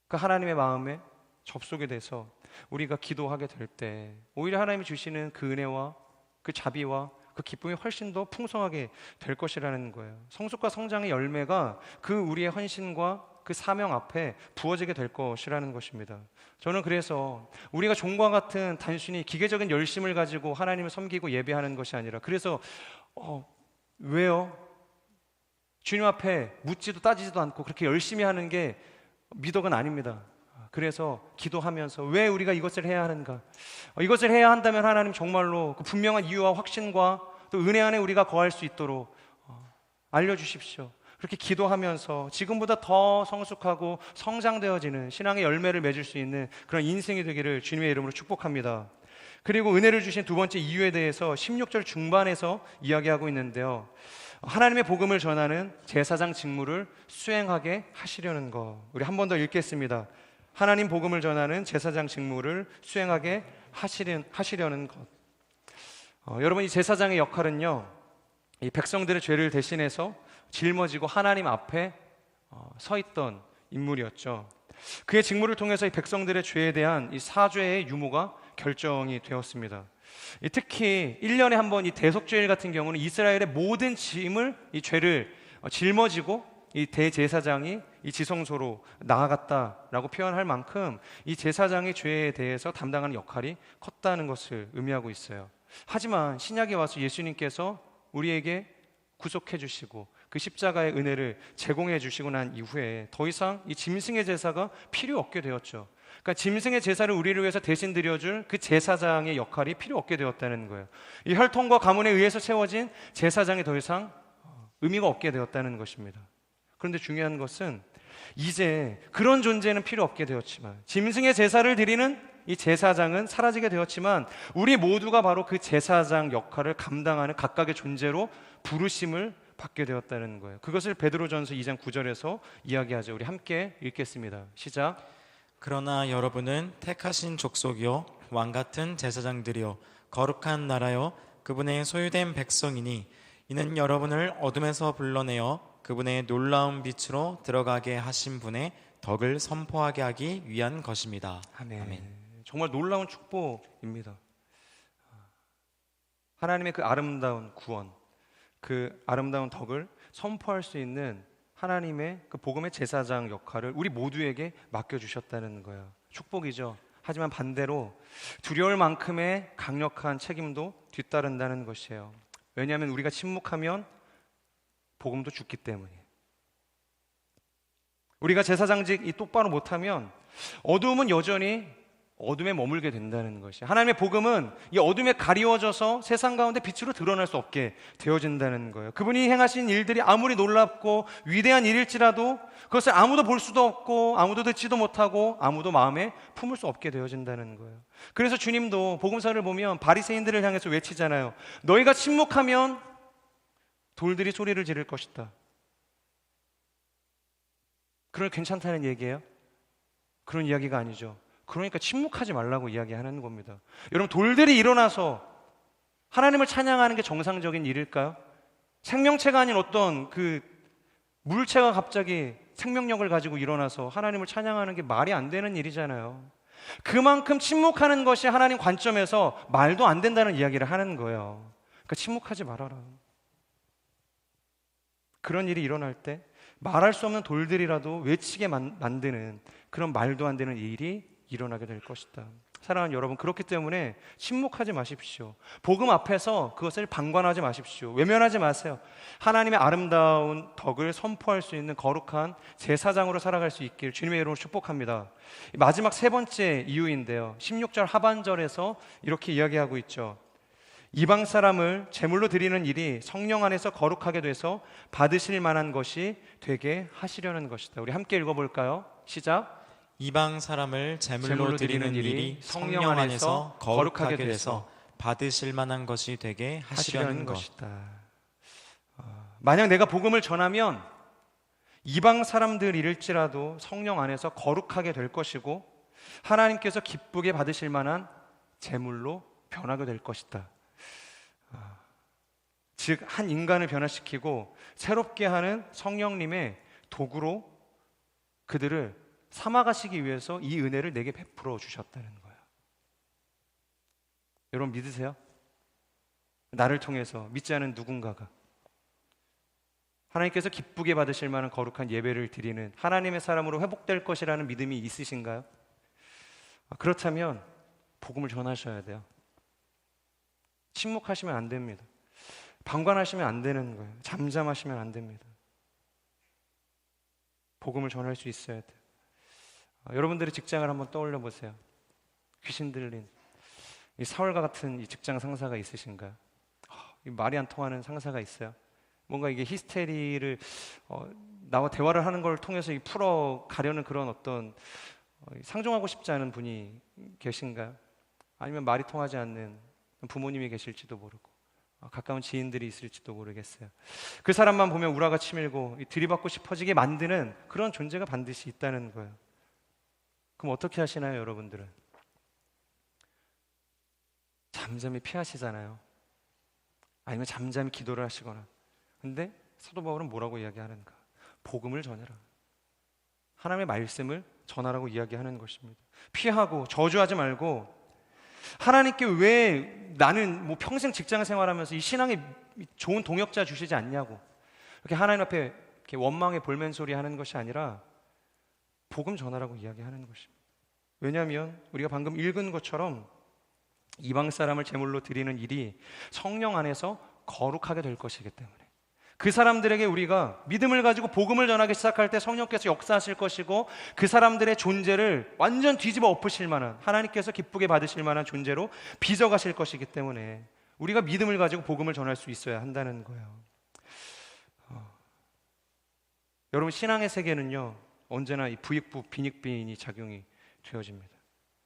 그 하나님의 마음에 접속이 돼서 우리가 기도하게 될 때 오히려 하나님이 주시는 그 은혜와 그 자비와 그 기쁨이 훨씬 더 풍성하게 될 것이라는 거예요. 성숙과 성장의 열매가 그 우리의 헌신과 그 사명 앞에 부어지게 될 것이라는 것입니다. 저는 그래서 우리가 종과 같은 단순히 기계적인 열심을 가지고 하나님을 섬기고 예배하는 것이 아니라, 그래서 왜요? 주님 앞에 묻지도 따지지도 않고 그렇게 열심히 하는 게 미덕은 아닙니다. 그래서 기도하면서 왜 우리가 이것을 해야 하는가? 이것을 해야 한다면 하나님 정말로 그 분명한 이유와 확신과 또 은혜 안에 우리가 거할 수 있도록 알려주십시오. 그렇게 기도하면서 지금보다 더 성숙하고 성장되어지는 신앙의 열매를 맺을 수 있는 그런 인생이 되기를 주님의 이름으로 축복합니다. 그리고 은혜를 주신 두 번째 이유에 대해서 16절 중반에서 이야기하고 있는데요, 하나님의 복음을 전하는 제사장 직무를 수행하게 하시려는 것. 우리 한 번 더 읽겠습니다. 하나님 복음을 전하는 제사장 직무를 수행하게 하시려는 것. 여러분, 이 제사장의 역할은요, 이 백성들의 죄를 대신해서 짊어지고 하나님 앞에 서 있던 인물이었죠. 그의 직무를 통해서 이 백성들의 죄에 대한 이 사죄의 유무가 결정이 되었습니다. 특히 1년에 한 번 이 대속죄일 같은 경우는 이스라엘의 모든 짐을, 이 죄를 짊어지고 이 대제사장이 이 지성소로 나아갔다라고 표현할 만큼 이 제사장의 죄에 대해서 담당하는 역할이 컸다는 것을 의미하고 있어요. 하지만 신약에 와서 예수님께서 우리에게 구속해 주시고 그 십자가의 은혜를 제공해 주시고 난 이후에 더 이상 이 짐승의 제사가 필요 없게 되었죠. 그러니까 짐승의 제사를 우리를 위해서 대신 드려줄 그 제사장의 역할이 필요 없게 되었다는 거예요. 이 혈통과 가문에 의해서 세워진 제사장이 더 이상 의미가 없게 되었다는 것입니다. 그런데 중요한 것은 이제 그런 존재는 필요 없게 되었지만, 짐승의 제사를 드리는 이 제사장은 사라지게 되었지만, 우리 모두가 바로 그 제사장 역할을 감당하는 각각의 존재로 부르심을 받게 되었다는 거예요. 그것을 베드로전서 2장 9절에서 이야기하죠. 우리 함께 읽겠습니다. 시작. 그러나 여러분은 택하신 족속이요 왕 같은 제사장들이요 거룩한 나라요 그분의 소유된 백성이니 이는 여러분을 어둠에서 불러내어 그분의 놀라운 빛으로 들어가게 하신 분의 덕을 선포하게 하기 위한 것입니다. 아멘. 정말 놀라운 축복입니다. 하나님의 그 아름다운 구원, 그 아름다운 덕을 선포할 수 있는 하나님의 그 복음의 제사장 역할을 우리 모두에게 맡겨주셨다는 거예요. 축복이죠. 하지만 반대로 두려울 만큼의 강력한 책임도 뒤따른다는 것이에요. 왜냐하면 우리가 침묵하면 복음도 죽기 때문이에요. 우리가 제사장직이 똑바로 못하면 어두움은 여전히 어둠에 머물게 된다는 것이, 하나님의 복음은 이 어둠에 가리워져서 세상 가운데 빛으로 드러날 수 없게 되어진다는 거예요. 그분이 행하신 일들이 아무리 놀랍고 위대한 일일지라도 그것을 아무도 볼 수도 없고 아무도 듣지도 못하고 아무도 마음에 품을 수 없게 되어진다는 거예요. 그래서 주님도 복음서를 보면 바리새인들을 향해서 외치잖아요. 너희가 침묵하면 돌들이 소리를 지를 것이다. 그럼 괜찮다는 얘기예요? 그런 이야기가 아니죠. 그러니까 침묵하지 말라고 이야기하는 겁니다. 여러분, 돌들이 일어나서 하나님을 찬양하는 게 정상적인 일일까요? 생명체가 아닌 어떤 그 물체가 갑자기 생명력을 가지고 일어나서 하나님을 찬양하는 게 말이 안 되는 일이잖아요. 그만큼 침묵하는 것이 하나님 관점에서 말도 안 된다는 이야기를 하는 거예요. 그러니까 침묵하지 말아라. 그런 일이 일어날 때 말할 수 없는 돌들이라도 외치게 만드는 그런 말도 안 되는 일이 일어나게 될 것이다. 사랑하는 여러분, 그렇기 때문에 침묵하지 마십시오. 복음 앞에서 그것을 방관하지 마십시오. 외면하지 마세요. 하나님의 아름다운 덕을 선포할 수 있는 거룩한 제사장으로 살아갈 수 있길 주님의 이름으로 축복합니다. 마지막 세 번째 이유인데요, 16절 하반절에서 이렇게 이야기하고 있죠. 이방 사람을 제물로 드리는 일이 성령 안에서 거룩하게 돼서 받으실 만한 것이 되게 하시려는 것이다. 우리 함께 읽어볼까요? 시작. 이방 사람을 제물로 드리는 일이 성령 안에서 거룩하게 돼서 받으실 만한 것이 되게 하시려는 것이다. 만약 내가 복음을 전하면 이방 사람들일지라도 성령 안에서 거룩하게 될 것이고 하나님께서 기쁘게 받으실 만한 제물로 변하게 될 것이다. 즉, 한 인간을 변화시키고 새롭게 하는 성령님의 도구로 그들을 삼아가시기 위해서 이 은혜를 내게 베풀어 주셨다는 거예요. 여러분 믿으세요? 나를 통해서 믿지 않은 누군가가 하나님께서 기쁘게 받으실 만한 거룩한 예배를 드리는 하나님의 사람으로 회복될 것이라는 믿음이 있으신가요? 그렇다면 복음을 전하셔야 돼요. 침묵하시면 안 됩니다. 방관하시면 안 되는 거예요. 잠잠하시면 안 됩니다. 복음을 전할 수 있어야 돼요. 여러분들의 직장을 한번 떠올려 보세요. 귀신 들린 이 사울과 같은 이 직장 상사가 있으신가요? 말이 안 통하는 상사가 있어요. 뭔가 이게 히스테리를 나와 대화를 하는 걸 통해서 풀어 가려는 그런 어떤 상종하고 싶지 않은 분이 계신가요? 아니면 말이 통하지 않는 부모님이 계실지도 모르고 가까운 지인들이 있을지도 모르겠어요. 그 사람만 보면 우라가 치밀고 들이받고 싶어지게 만드는 그런 존재가 반드시 있다는 거예요. 그럼 어떻게 하시나요, 여러분들은? 잠잠히 피하시잖아요. 아니면 잠잠히 기도를 하시거나. 근데 사도 바울은 뭐라고 이야기하는가? 복음을 전해라. 하나님의 말씀을 전하라고 이야기하는 것입니다. 피하고 저주하지 말고 하나님께 왜 나는 뭐 평생 직장 생활하면서 이 신앙에 좋은 동역자 주시지 않냐고 이렇게 하나님 앞에 이렇게 원망의 볼멘소리 하는 것이 아니라 복음 전하라고 이야기하는 것입니다. 왜냐하면 우리가 방금 읽은 것처럼 이방 사람을 제물로 드리는 일이 성령 안에서 거룩하게 될 것이기 때문에 그 사람들에게 우리가 믿음을 가지고 복음을 전하기 시작할 때 성령께서 역사하실 것이고 그 사람들의 존재를 완전 뒤집어 엎으실 만한 하나님께서 기쁘게 받으실 만한 존재로 빚어가실 것이기 때문에 우리가 믿음을 가지고 복음을 전할 수 있어야 한다는 거예요. 여러분 신앙의 세계는요 언제나 이 부익부 빈익빈이 작용이 되어집니다.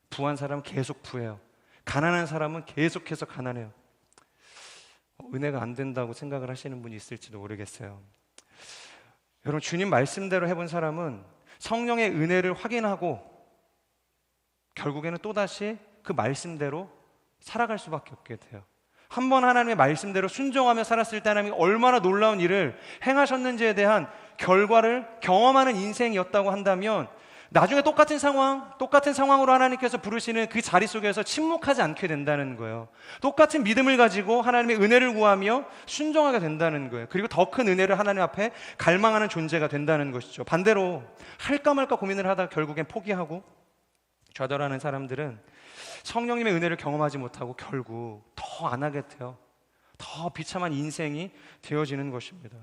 부한 사람은 계속 부해요. 가난한 사람은 계속해서 가난해요. 은혜가 안 된다고 생각을 하시는 분이 있을지도 모르겠어요. 여러분 주님 말씀대로 해본 사람은 성령의 은혜를 확인하고 결국에는 또다시 그 말씀대로 살아갈 수밖에 없게 돼요. 한번 하나님의 말씀대로 순종하며 살았을 때 하나님이 얼마나 놀라운 일을 행하셨는지에 대한 결과를 경험하는 인생이었다고 한다면 나중에 똑같은 상황으로 하나님께서 부르시는 그 자리 속에서 침묵하지 않게 된다는 거예요. 똑같은 믿음을 가지고 하나님의 은혜를 구하며 순종하게 된다는 거예요. 그리고 더 큰 은혜를 하나님 앞에 갈망하는 존재가 된다는 것이죠. 반대로 할까 말까 고민을 하다가 결국엔 포기하고 좌절하는 사람들은 성령님의 은혜를 경험하지 못하고 결국 더 안 하게 돼요. 더 비참한 인생이 되어지는 것입니다.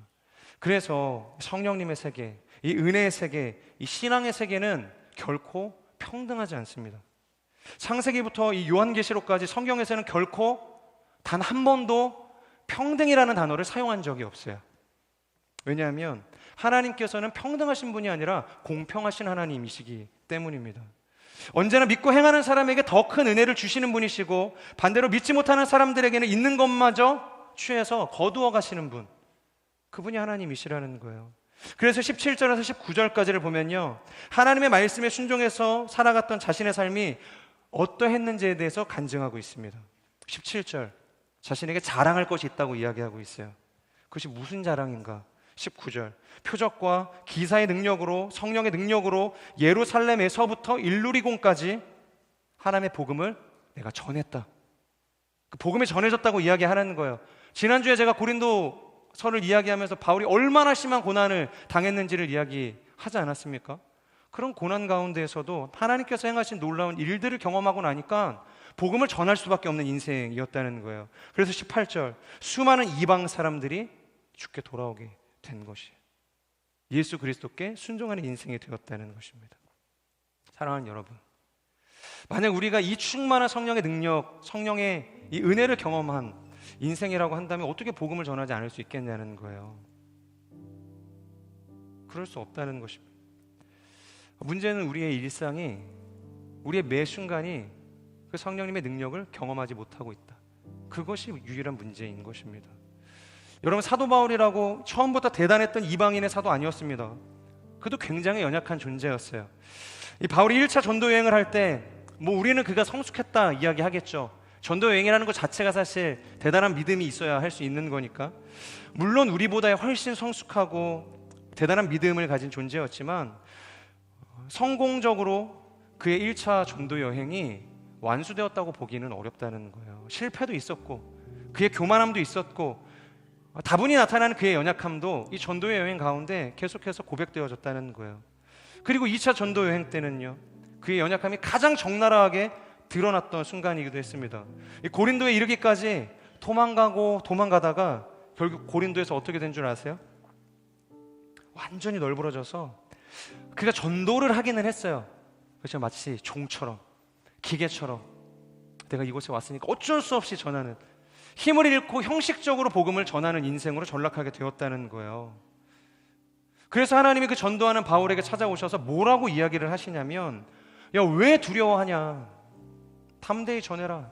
그래서 성령님의 세계, 이 은혜의 세계, 이 신앙의 세계는 결코 평등하지 않습니다. 창세기부터 이 요한계시록까지 성경에서는 결코 단 한 번도 평등이라는 단어를 사용한 적이 없어요. 왜냐하면 하나님께서는 평등하신 분이 아니라 공평하신 하나님이시기 때문입니다. 언제나 믿고 행하는 사람에게 더 큰 은혜를 주시는 분이시고 반대로 믿지 못하는 사람들에게는 있는 것마저 취해서 거두어 가시는 분, 그분이 하나님이시라는 거예요. 그래서 17절에서 19절까지를 보면요 하나님의 말씀에 순종해서 살아갔던 자신의 삶이 어떠했는지에 대해서 간증하고 있습니다. 17절 자신에게 자랑할 것이 있다고 이야기하고 있어요. 그것이 무슨 자랑인가? 19절, 표적과 기사의 능력으로, 성령의 능력으로 예루살렘에서부터 일루리곤까지 하나님의 복음을 내가 전했다. 그 복음이 전해졌다고 이야기하는 거예요. 지난주에 제가 고린도서를 이야기하면서 바울이 얼마나 심한 고난을 당했는지를 이야기하지 않았습니까? 그런 고난 가운데에서도 하나님께서 행하신 놀라운 일들을 경험하고 나니까 복음을 전할 수밖에 없는 인생이었다는 거예요. 그래서 18절, 수많은 이방 사람들이 주께 돌아오게 된 것이에요. 예수 그리스도께 순종하는 인생이 되었다는 것입니다. 사랑하는 여러분, 만약 우리가 이 충만한 성령의 능력, 성령의 이 은혜를 경험한 인생이라고 한다면 어떻게 복음을 전하지 않을 수 있겠냐는 거예요. 그럴 수 없다는 것입니다. 문제는 우리의 일상이, 우리의 매 순간이 그 성령님의 능력을 경험하지 못하고 있다. 그것이 유일한 문제인 것입니다. 여러분, 사도 바울이라고 처음부터 대단했던 이방인의 사도 아니었습니다. 그도 굉장히 연약한 존재였어요. 이 바울이 1차 전도 여행을 할 때 뭐 우리는 그가 성숙했다 이야기하겠죠. 전도 여행이라는 것 자체가 사실 대단한 믿음이 있어야 할 수 있는 거니까. 물론 우리보다 훨씬 성숙하고 대단한 믿음을 가진 존재였지만 성공적으로 그의 1차 전도 여행이 완수되었다고 보기는 어렵다는 거예요. 실패도 있었고 그의 교만함도 있었고 다분히 나타나는 그의 연약함도 이 전도 여행 가운데 계속해서 고백되어졌다는 거예요. 그리고 2차 전도 여행 때는요, 그의 연약함이 가장 적나라하게 드러났던 순간이기도 했습니다. 이 고린도에 이르기까지 도망가다가 결국 고린도에서 어떻게 된 줄 아세요? 완전히 널브러져서 그가 전도를 하기는 했어요. 그렇죠? 마치 종처럼, 기계처럼 내가 이곳에 왔으니까 어쩔 수 없이 전하는, 힘을 잃고 형식적으로 복음을 전하는 인생으로 전락하게 되었다는 거예요. 그래서 하나님이 그 전도하는 바울에게 찾아오셔서 뭐라고 이야기를 하시냐면, 야, 왜 두려워하냐? 담대히 전해라.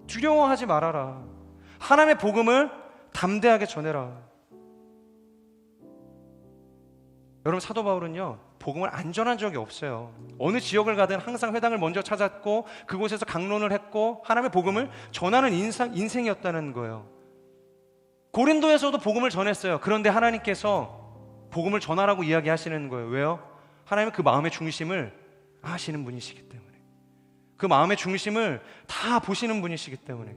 두려워하지 말아라. 하나님의 복음을 담대하게 전해라. 여러분, 사도 바울은요, 복음을 안 전한 적이 없어요. 어느 지역을 가든 항상 회당을 먼저 찾았고 그곳에서 강론을 했고 하나님의 복음을 전하는 인생이었다는 거예요. 고린도에서도 복음을 전했어요. 그런데 하나님께서 복음을 전하라고 이야기하시는 거예요. 왜요? 하나님은 그 마음의 중심을 아시는 분이시기 때문에, 그 마음의 중심을 다 보시는 분이시기 때문에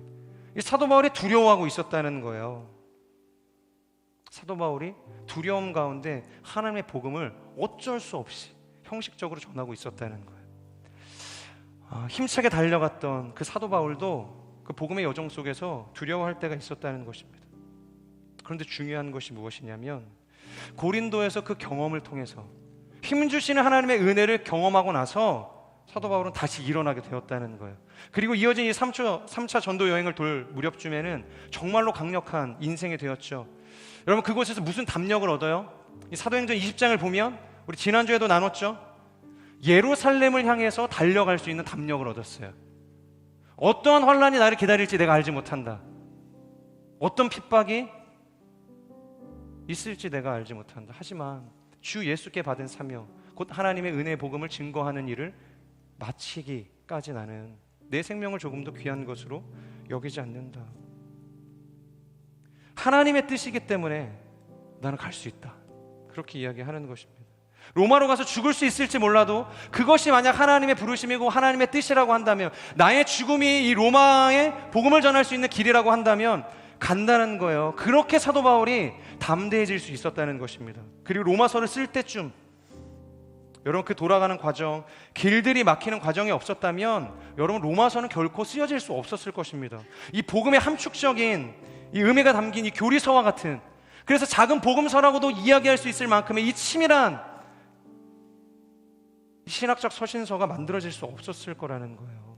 이 사도 바울이 두려워하고 있었다는 거예요. 사도 바울이 두려움 가운데 하나님의 복음을 어쩔 수 없이 형식적으로 전하고 있었다는 거예요. 힘차게 달려갔던 그 사도 바울도 그 복음의 여정 속에서 두려워할 때가 있었다는 것입니다. 그런데 중요한 것이 무엇이냐면, 고린도에서 그 경험을 통해서 힘주시는 하나님의 은혜를 경험하고 나서 사도 바울은 다시 일어나게 되었다는 거예요. 그리고 이어진 이 3차 전도 여행을 돌 무렵쯤에는 정말로 강력한 인생이 되었죠. 여러분, 그곳에서 무슨 담력을 얻어요? 이 사도행전 20장을 보면 우리 지난주에도 나눴죠. 예루살렘을 향해서 달려갈 수 있는 담력을 얻었어요. 어떠한 환란이 나를 기다릴지 내가 알지 못한다. 어떤 핍박이 있을지 내가 알지 못한다. 하지만 주 예수께 받은 사명, 곧 하나님의 은혜의 복음을 증거하는 일을 마치기까지 나는 내 생명을 조금도 귀한 것으로 여기지 않는다. 하나님의 뜻이기 때문에 나는 갈 수 있다. 그렇게 이야기하는 것입니다. 로마로 가서 죽을 수 있을지 몰라도 그것이 만약 하나님의 부르심이고 하나님의 뜻이라고 한다면, 나의 죽음이 이 로마에 복음을 전할 수 있는 길이라고 한다면 간다는 거예요. 그렇게 사도 바울이 담대해질 수 있었다는 것입니다. 그리고 로마서를 쓸 때쯤, 여러분, 그 돌아가는 과정, 길들이 막히는 과정이 없었다면 여러분, 로마서는 결코 쓰여질 수 없었을 것입니다. 이 복음의 함축적인 이 의미가 담긴 이 교리서와 같은, 그래서 작은 복음서라고도 이야기할 수 있을 만큼의 이 치밀한 신학적 서신서가 만들어질 수 없었을 거라는 거예요.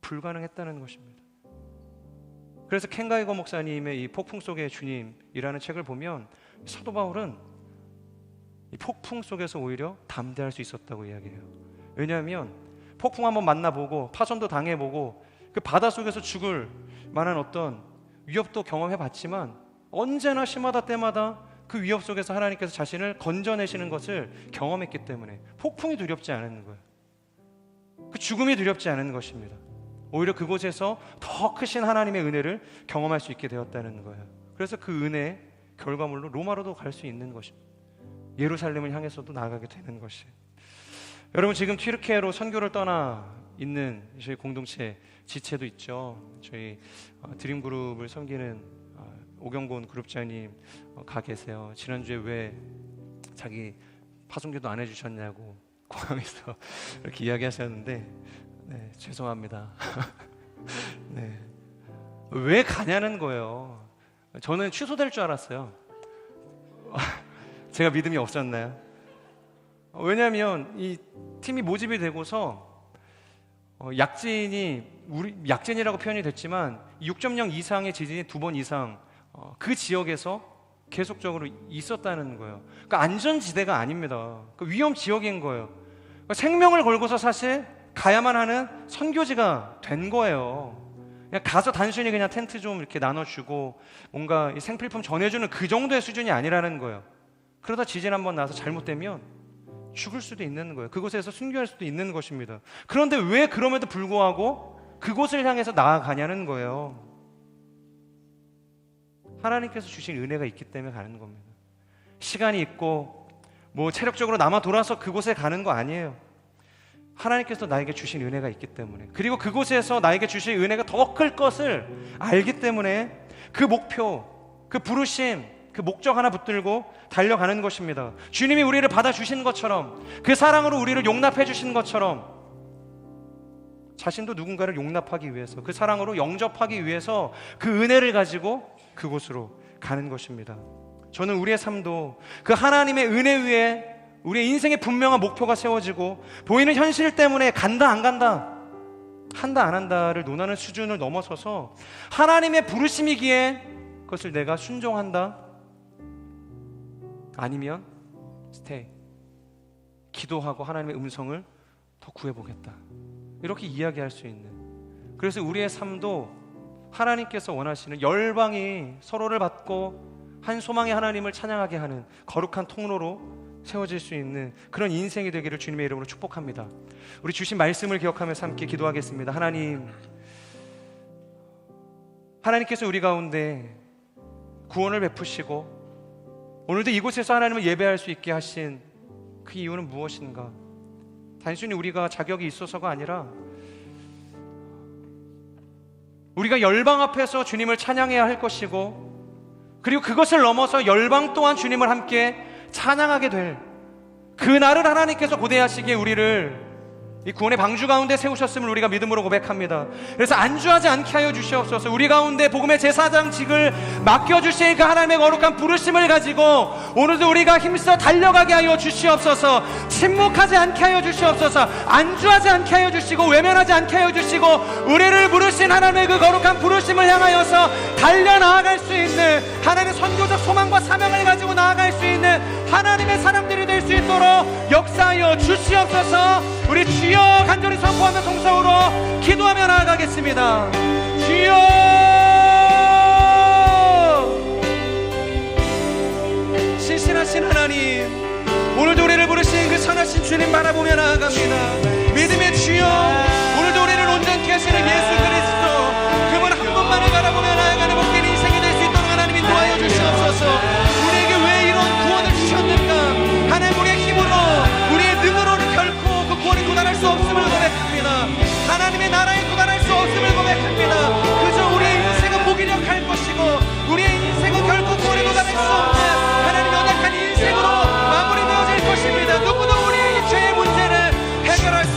불가능했다는 것입니다. 그래서 켄 가이거 목사님의 이 폭풍 속의 주님이라는 책을 보면 사도 바울은 이 폭풍 속에서 오히려 담대할 수 있었다고 이야기해요. 왜냐하면 폭풍 한번 만나보고 파손도 당해보고 그 바다 속에서 죽을 만한 어떤 위협도 경험해봤지만 언제나 시마다 때마다 그 위협 속에서 하나님께서 자신을 건져내시는 것을 경험했기 때문에 폭풍이 두렵지 않은 거예요. 그 죽음이 두렵지 않은 것입니다. 오히려 그곳에서 더 크신 하나님의 은혜를 경험할 수 있게 되었다는 거예요. 그래서 그 은혜 결과물로 로마로도 갈 수 있는 것입니다. 예루살렘을 향해서도 나아가게 되는 것이. 여러분, 지금 튀르키예로 선교를 떠나 있는 저희 공동체 지체도 있죠. 저희 드림그룹을 섬기는 오경곤 그룹장님 가 계세요. 지난주에 왜 자기 파송기도 안 해주셨냐고 공항에서 이렇게 이야기하셨는데, 네, 죄송합니다. 네. 왜 가냐는 거예요. 저는 취소될 줄 알았어요. 제가 믿음이 없었나요? 왜냐하면 이 팀이 모집이 되고서 약진이라고 표현이 됐지만 6.0 이상의 지진이 2번 이상 그 지역에서 계속적으로 있었다는 거예요. 그러니까 안전지대가 아닙니다. 위험 지역인 거예요. 그러니까 생명을 걸고서 사실 가야만 하는 선교지가 된 거예요. 그냥 가서 단순히 그냥 텐트 좀 이렇게 나눠주고 뭔가 생필품 전해주는 그 정도의 수준이 아니라는 거예요. 그러다 지진 한번 나서 잘못되면 죽을 수도 있는 거예요. 그곳에서 순교할 수도 있는 것입니다. 그런데 왜 그럼에도 불구하고 그곳을 향해서 나아가냐는 거예요. 하나님께서 주신 은혜가 있기 때문에 가는 겁니다. 시간이 있고 뭐 체력적으로 남아 돌아서 그곳에 가는 거 아니에요. 하나님께서 나에게 주신 은혜가 있기 때문에, 그리고 그곳에서 나에게 주신 은혜가 더 클 것을 알기 때문에 그 목표, 그 부르심, 그 목적 하나 붙들고 달려가는 것입니다. 주님이 우리를 받아주신 것처럼, 그 사랑으로 우리를 용납해 주신 것처럼 자신도 누군가를 용납하기 위해서, 그 사랑으로 영접하기 위해서 그 은혜를 가지고 그곳으로 가는 것입니다. 저는 우리의 삶도 그 하나님의 은혜 위에 우리의 인생의 분명한 목표가 세워지고 보이는 현실 때문에 간다 안 간다, 한다 안 한다를 논하는 수준을 넘어서서 하나님의 부르심이기에 그것을 내가 순종한다, 아니면 스테이, 기도하고 하나님의 음성을 더 구해보겠다, 이렇게 이야기할 수 있는, 그래서 우리의 삶도 하나님께서 원하시는 열방이 서로를 받고 한 소망의 하나님을 찬양하게 하는 거룩한 통로로 세워질 수 있는 그런 인생이 되기를 주님의 이름으로 축복합니다. 우리 주신 말씀을 기억하면서 함께 기도하겠습니다. 하나님께서 우리 가운데 구원을 베푸시고 오늘도 이곳에서 하나님을 예배할 수 있게 하신 그 이유는 무엇인가? 단순히 우리가 자격이 있어서가 아니라 우리가 열방 앞에서 주님을 찬양해야 할 것이고, 그리고 그것을 넘어서 열방 또한 주님을 함께 찬양하게 될 그날을 하나님께서 고대하시기에 우리를 이 구원의 방주 가운데 세우셨음을 우리가 믿음으로 고백합니다. 그래서 안주하지 않게 하여 주시옵소서. 우리 가운데 복음의 제사장직을 맡겨주신 그 하나님의 거룩한 부르심을 가지고 오늘도 우리가 힘써 달려가게 하여 주시옵소서. 침묵하지 않게 하여 주시옵소서. 안주하지 않게 하여 주시고 외면하지 않게 하여 주시고 우리를 부르신 하나님의 그 거룩한 부르심을 향하여서 달려나아갈 수 있는 하나님의 선교적 소망과 사명을 가지고 나아갈 수 있는 하나님의 사람들이 될 수 있도록 역사하여 주시옵소서. 우리 주여 간절히 선포하며 동성으로 기도하며 나아가겠습니다. 주여, 신실하신 하나님, 오늘도 우리를 부르신 그 선하신 주님 바라보며 나아갑니다. 믿음의 주여, 오늘도 우리를 온전케 하시는 예수 그리스도, 그분 한 분만을 바라보며 나아가는 복된 인생이 될 수 있도록 하나님 인도하여 주시옵소서. 우리에게 왜 이런 구원을 주셨는가? 하나님, 우리의 힘으로, 우리의 능으로는 결코 그 구원에 도달할 수 없음을 고백합니다. 하나님의 나라에 도달할 수 없음을 고백합니다. 그저 우리의 인생은 무기력할 것이고 우리의 인생은 결코 구원에 도달할 수 없는 하나님 연약한 인생으로 마무리되어질 것입니다. 누구도 우리의 죄의 문제를 해결할 수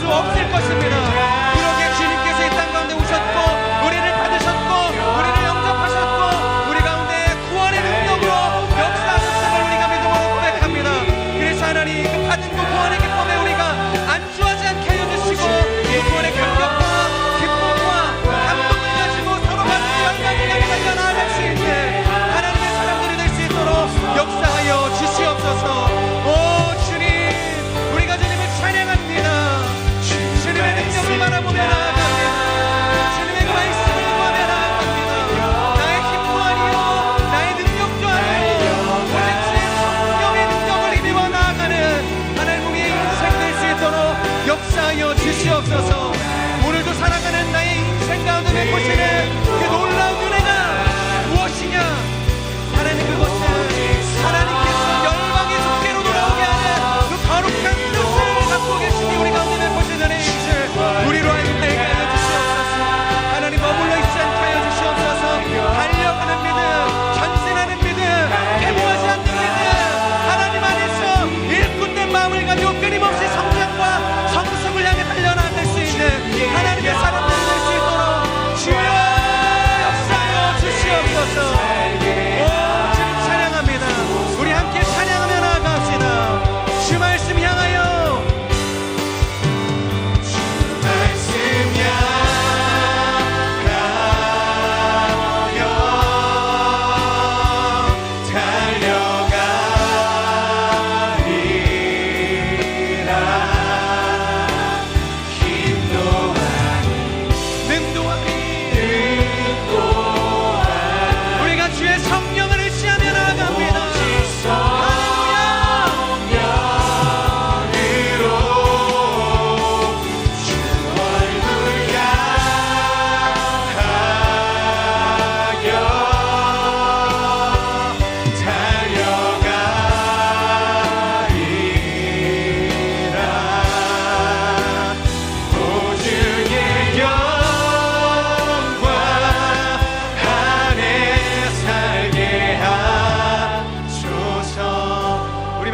주의 성령을 의지하며 나아갑니다.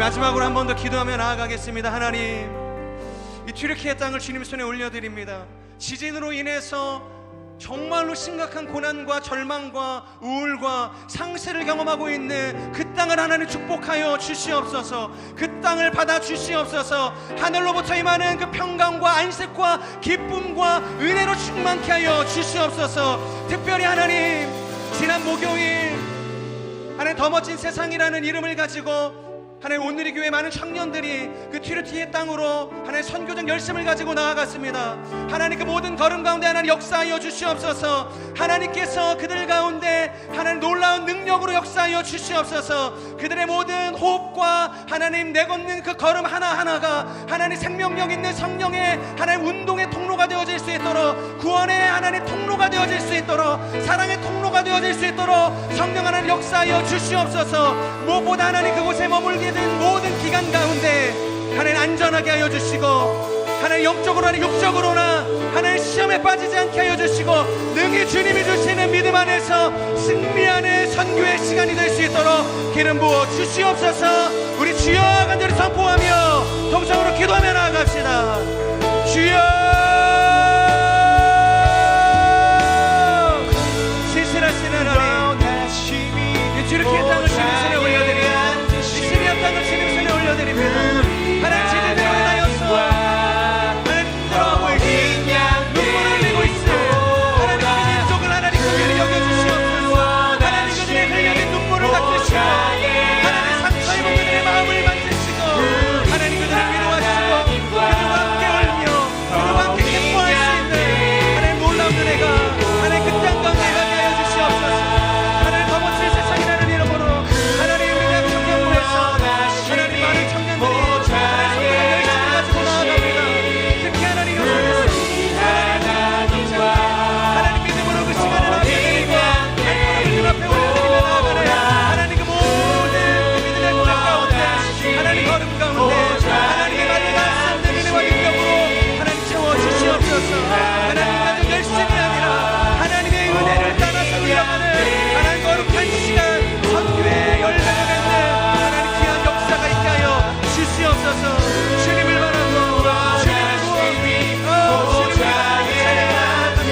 마지막으로 한 번 더 기도하며 나아가겠습니다. 하나님, 이 튀르키예 땅을 주님 손에 올려드립니다. 지진으로 인해서 정말로 심각한 고난과 절망과 우울과 상실을 경험하고 있는 그 땅을 하나님 축복하여 주시옵소서. 그 땅을 받아 주시옵소서. 하늘로부터 임하는 그 평강과 안식과 기쁨과 은혜로 충만케 하여 주시옵소서. 특별히 하나님, 지난 목요일 하나님 더 멋진 세상이라는 이름을 가지고 하나님 온누리 교회 많은 청년들이 그 튀르키예 땅으로 하나님 선교적 열심을 가지고 나아갔습니다. 하나님 그 모든 걸음 가운데 하나님 역사하여 주시옵소서. 하나님께서 그들 가운데 하나님 놀라운 능력으로 역사하여 주시옵소서. 그들의 모든 호흡과 하나님 내걷는 그 걸음 하나하나가 하나님 생명력 있는 성령의 하나님 운동의 통로가 되어질 수 있도록, 구원의 하나님 통로가 되어질 수 있도록, 사랑의 통로가 되어질 수 있도록 성령 하나님 역사하여 주시옵소서. 무엇보다 하나님 그곳에 머물게 된 모든 기간 가운데 하나님 안전하게 하여 주시고, 하나님 영적으로나 육적으로나 하나님 시험에 빠지지 않게 하여 주시고, 능히 주님이 주시는 믿음 안에서 승리하는 선교의 시간이 될 수 있도록 기름 부어 주시옵소서. 우리 주여 간절히 선포하며 통성으로 기도하며 나아갑시다. 주여, 신실하신 하나님, 이 튀르키예 땅을 주님 손에 올려드립니다. 이 시리아 땅을 주님 손에 올려드립니다. 하나님 지진으로 인하여서 하나님 힘들어하고 있습니다. 눈물을 흘리고 있어요. 하나님 그 민족을 하나님 긍휼히 여겨주시옵소서. 하나님 그들의 흘려진 눈물을 닦으시고, 하나님 상처 입은 그들의 마음을 만드시고, 하나님 그들을 위로하시고, 그들과 함께 울며 그들과 함께 기뻐할 수 있는 하나님 놀라운 은혜가 하나님 그 땅 가운데 가게 하여 주시옵소서. 하나님 더 멋진 세상이라는 이름으로 하나님 우리 대학 청년부에서 하나님 많은 청년들이 하나님 성령의 열심을 가지고 나아갑니다. 특히 하나님 하나님 믿음으로 그 시간을 남겨드리고 한 걸음을 주 앞에 올려드리며 나아가네. 하나님 그 모든 그 믿음의 고난 가운데 하나님 걸음 가운데 하나님의 마지막 씀는 은혜와 능력으로 하나님 채워주시옵소서. 하나님 가족 열심이 아니라 하나님의 은혜를 따라서 일어나는 하나님 거룩한 시간 선교의 열매를 맺는 하나님 귀한 역사가 있게 하여 주시옵소서. 주님을 바라고 주님을 구하고 주님을 찬양합니다.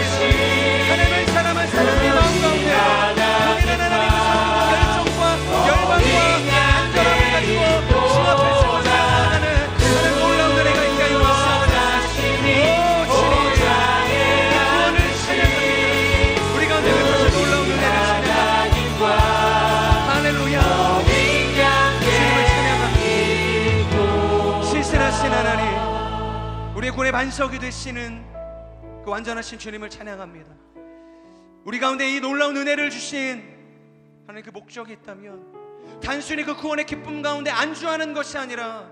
하나님을 사랑한 사람의 마음 가운데 동일한 하나님의 열정과 열방과 안전함을 가지고 주 앞에 서고자 나아가는 하나님 놀라운 은혜가 있게 하여 주시옵소서. 오 주님, 구원을 찬양합니다. 우리 가운데 베푸신 놀라운 은혜를 찬양합니다. 할렐루야. 주님을 찬양합니다. 신실하신 하나님, 우리의 구원의 반석이 되시는 그 완전하신 주님을 찬양합니다. 우리 가운데 이 놀라운 은혜를 주신 하나님 그 목적이 있다면 단순히 그 구원의 기쁨 가운데 안주하는 것이 아니라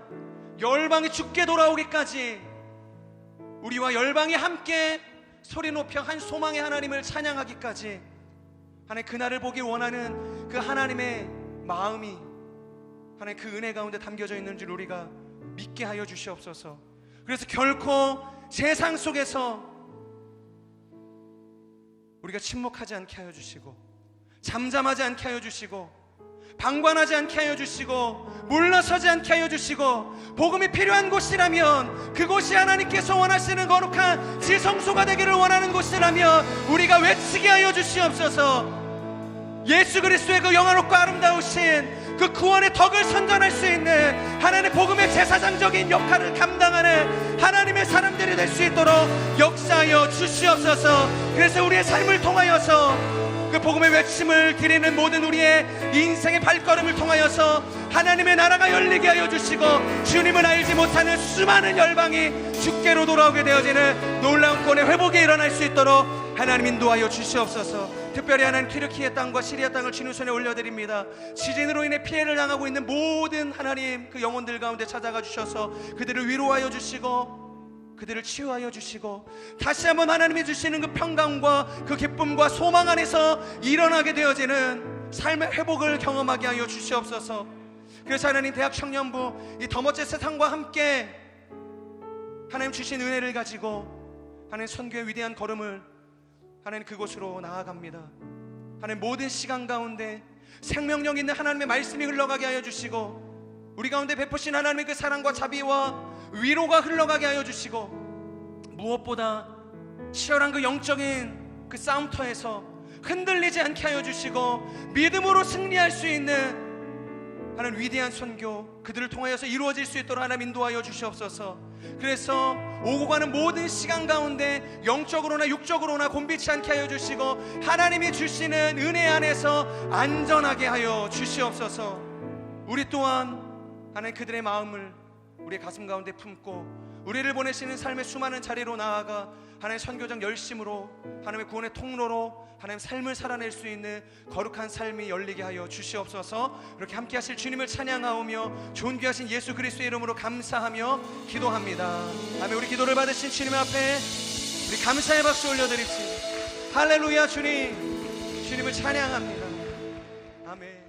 열방이 주께 돌아오기까지 우리와 열방이 함께 소리 높여 한 소망의 하나님을 찬양하기까지 하나님 그날을 보기 원하는 그 하나님의 마음이 하나님 그 은혜 가운데 담겨져 있는 줄 우리가 믿게 하여 주시옵소서. 그래서 결코 세상 속에서 우리가 침묵하지 않게 하여 주시고, 잠잠하지 않게 하여 주시고, 방관하지 않게 하여 주시고, 물러서지 않게 하여 주시고, 복음이 필요한 곳이라면 그곳이 하나님께서 원하시는 거룩한 지성소가 되기를 원하는 곳이라면 우리가 외치게 하여 주시옵소서. 예수 그리스도의 그 영화롭고 아름다우신 그 구원의 덕을 선전할 수 있는 하나님의 복음의 제사장적인 역할을 감당하는 하나님의 사람들이 될 수 있도록 역사하여 주시옵소서. 그래서 우리의 삶을 통하여서 그 복음의 외침을 드리는 모든 우리의 인생의 발걸음을 통하여서 하나님의 나라가 열리게 하여 주시고, 주님을 알지 못하는 수많은 열방이 주께로 돌아오게 되어지는 놀라운 구원의 회복이 일어날 수 있도록 하나님 인도하여 주시옵소서. 특별히 하나님 튀르키예 땅과 시리아 땅을 주님 손에 올려드립니다. 지진으로 인해 피해를 당하고 있는 모든 하나님 그 영혼들 가운데 찾아가 주셔서 그들을 위로하여 주시고 그들을 치유하여 주시고 다시 한번 하나님이 주시는 그 평강과 그 기쁨과 소망 안에서 일어나게 되어지는 삶의 회복을 경험하게 하여 주시옵소서. 그래서 하나님 대학 청년부 이 더 멋진 세상과 함께 하나님 주신 은혜를 가지고 하나님 선교의 위대한 걸음을 하나님 그곳으로 나아갑니다. 하나님 모든 시간 가운데 생명력 있는 하나님의 말씀이 흘러가게 하여 주시고 우리 가운데 베푸신 하나님의 그 사랑과 자비와 위로가 흘러가게 하여 주시고 무엇보다 치열한 그 영적인 그 싸움터에서 흔들리지 않게 하여 주시고 믿음으로 승리할 수 있는 하나님 위대한 선교 그들을 통하여서 이루어질 수 있도록 하나님 인도하여 주시옵소서. 그래서 오고 가는 모든 시간 가운데 영적으로나 육적으로나 곤비치 않게 하여 주시고 하나님이 주시는 은혜 안에서 안전하게 하여 주시옵소서. 우리 또한 하나님 그들의 마음을 우리의 가슴 가운데 품고 우리를 보내시는 삶의 수많은 자리로 나아가 하나님 선교적 열심으로 하나님의 구원의 통로로 하나님 삶을 살아낼 수 있는 거룩한 삶이 열리게 하여 주시옵소서. 이렇게 함께 하실 주님을 찬양하오며 존귀하신 예수 그리스도의 이름으로 감사하며 기도합니다. 아멘. 우리 기도를 받으신 주님 앞에 우리 감사의 박수 올려드립시다. 할렐루야. 주님을 찬양합니다. 아멘.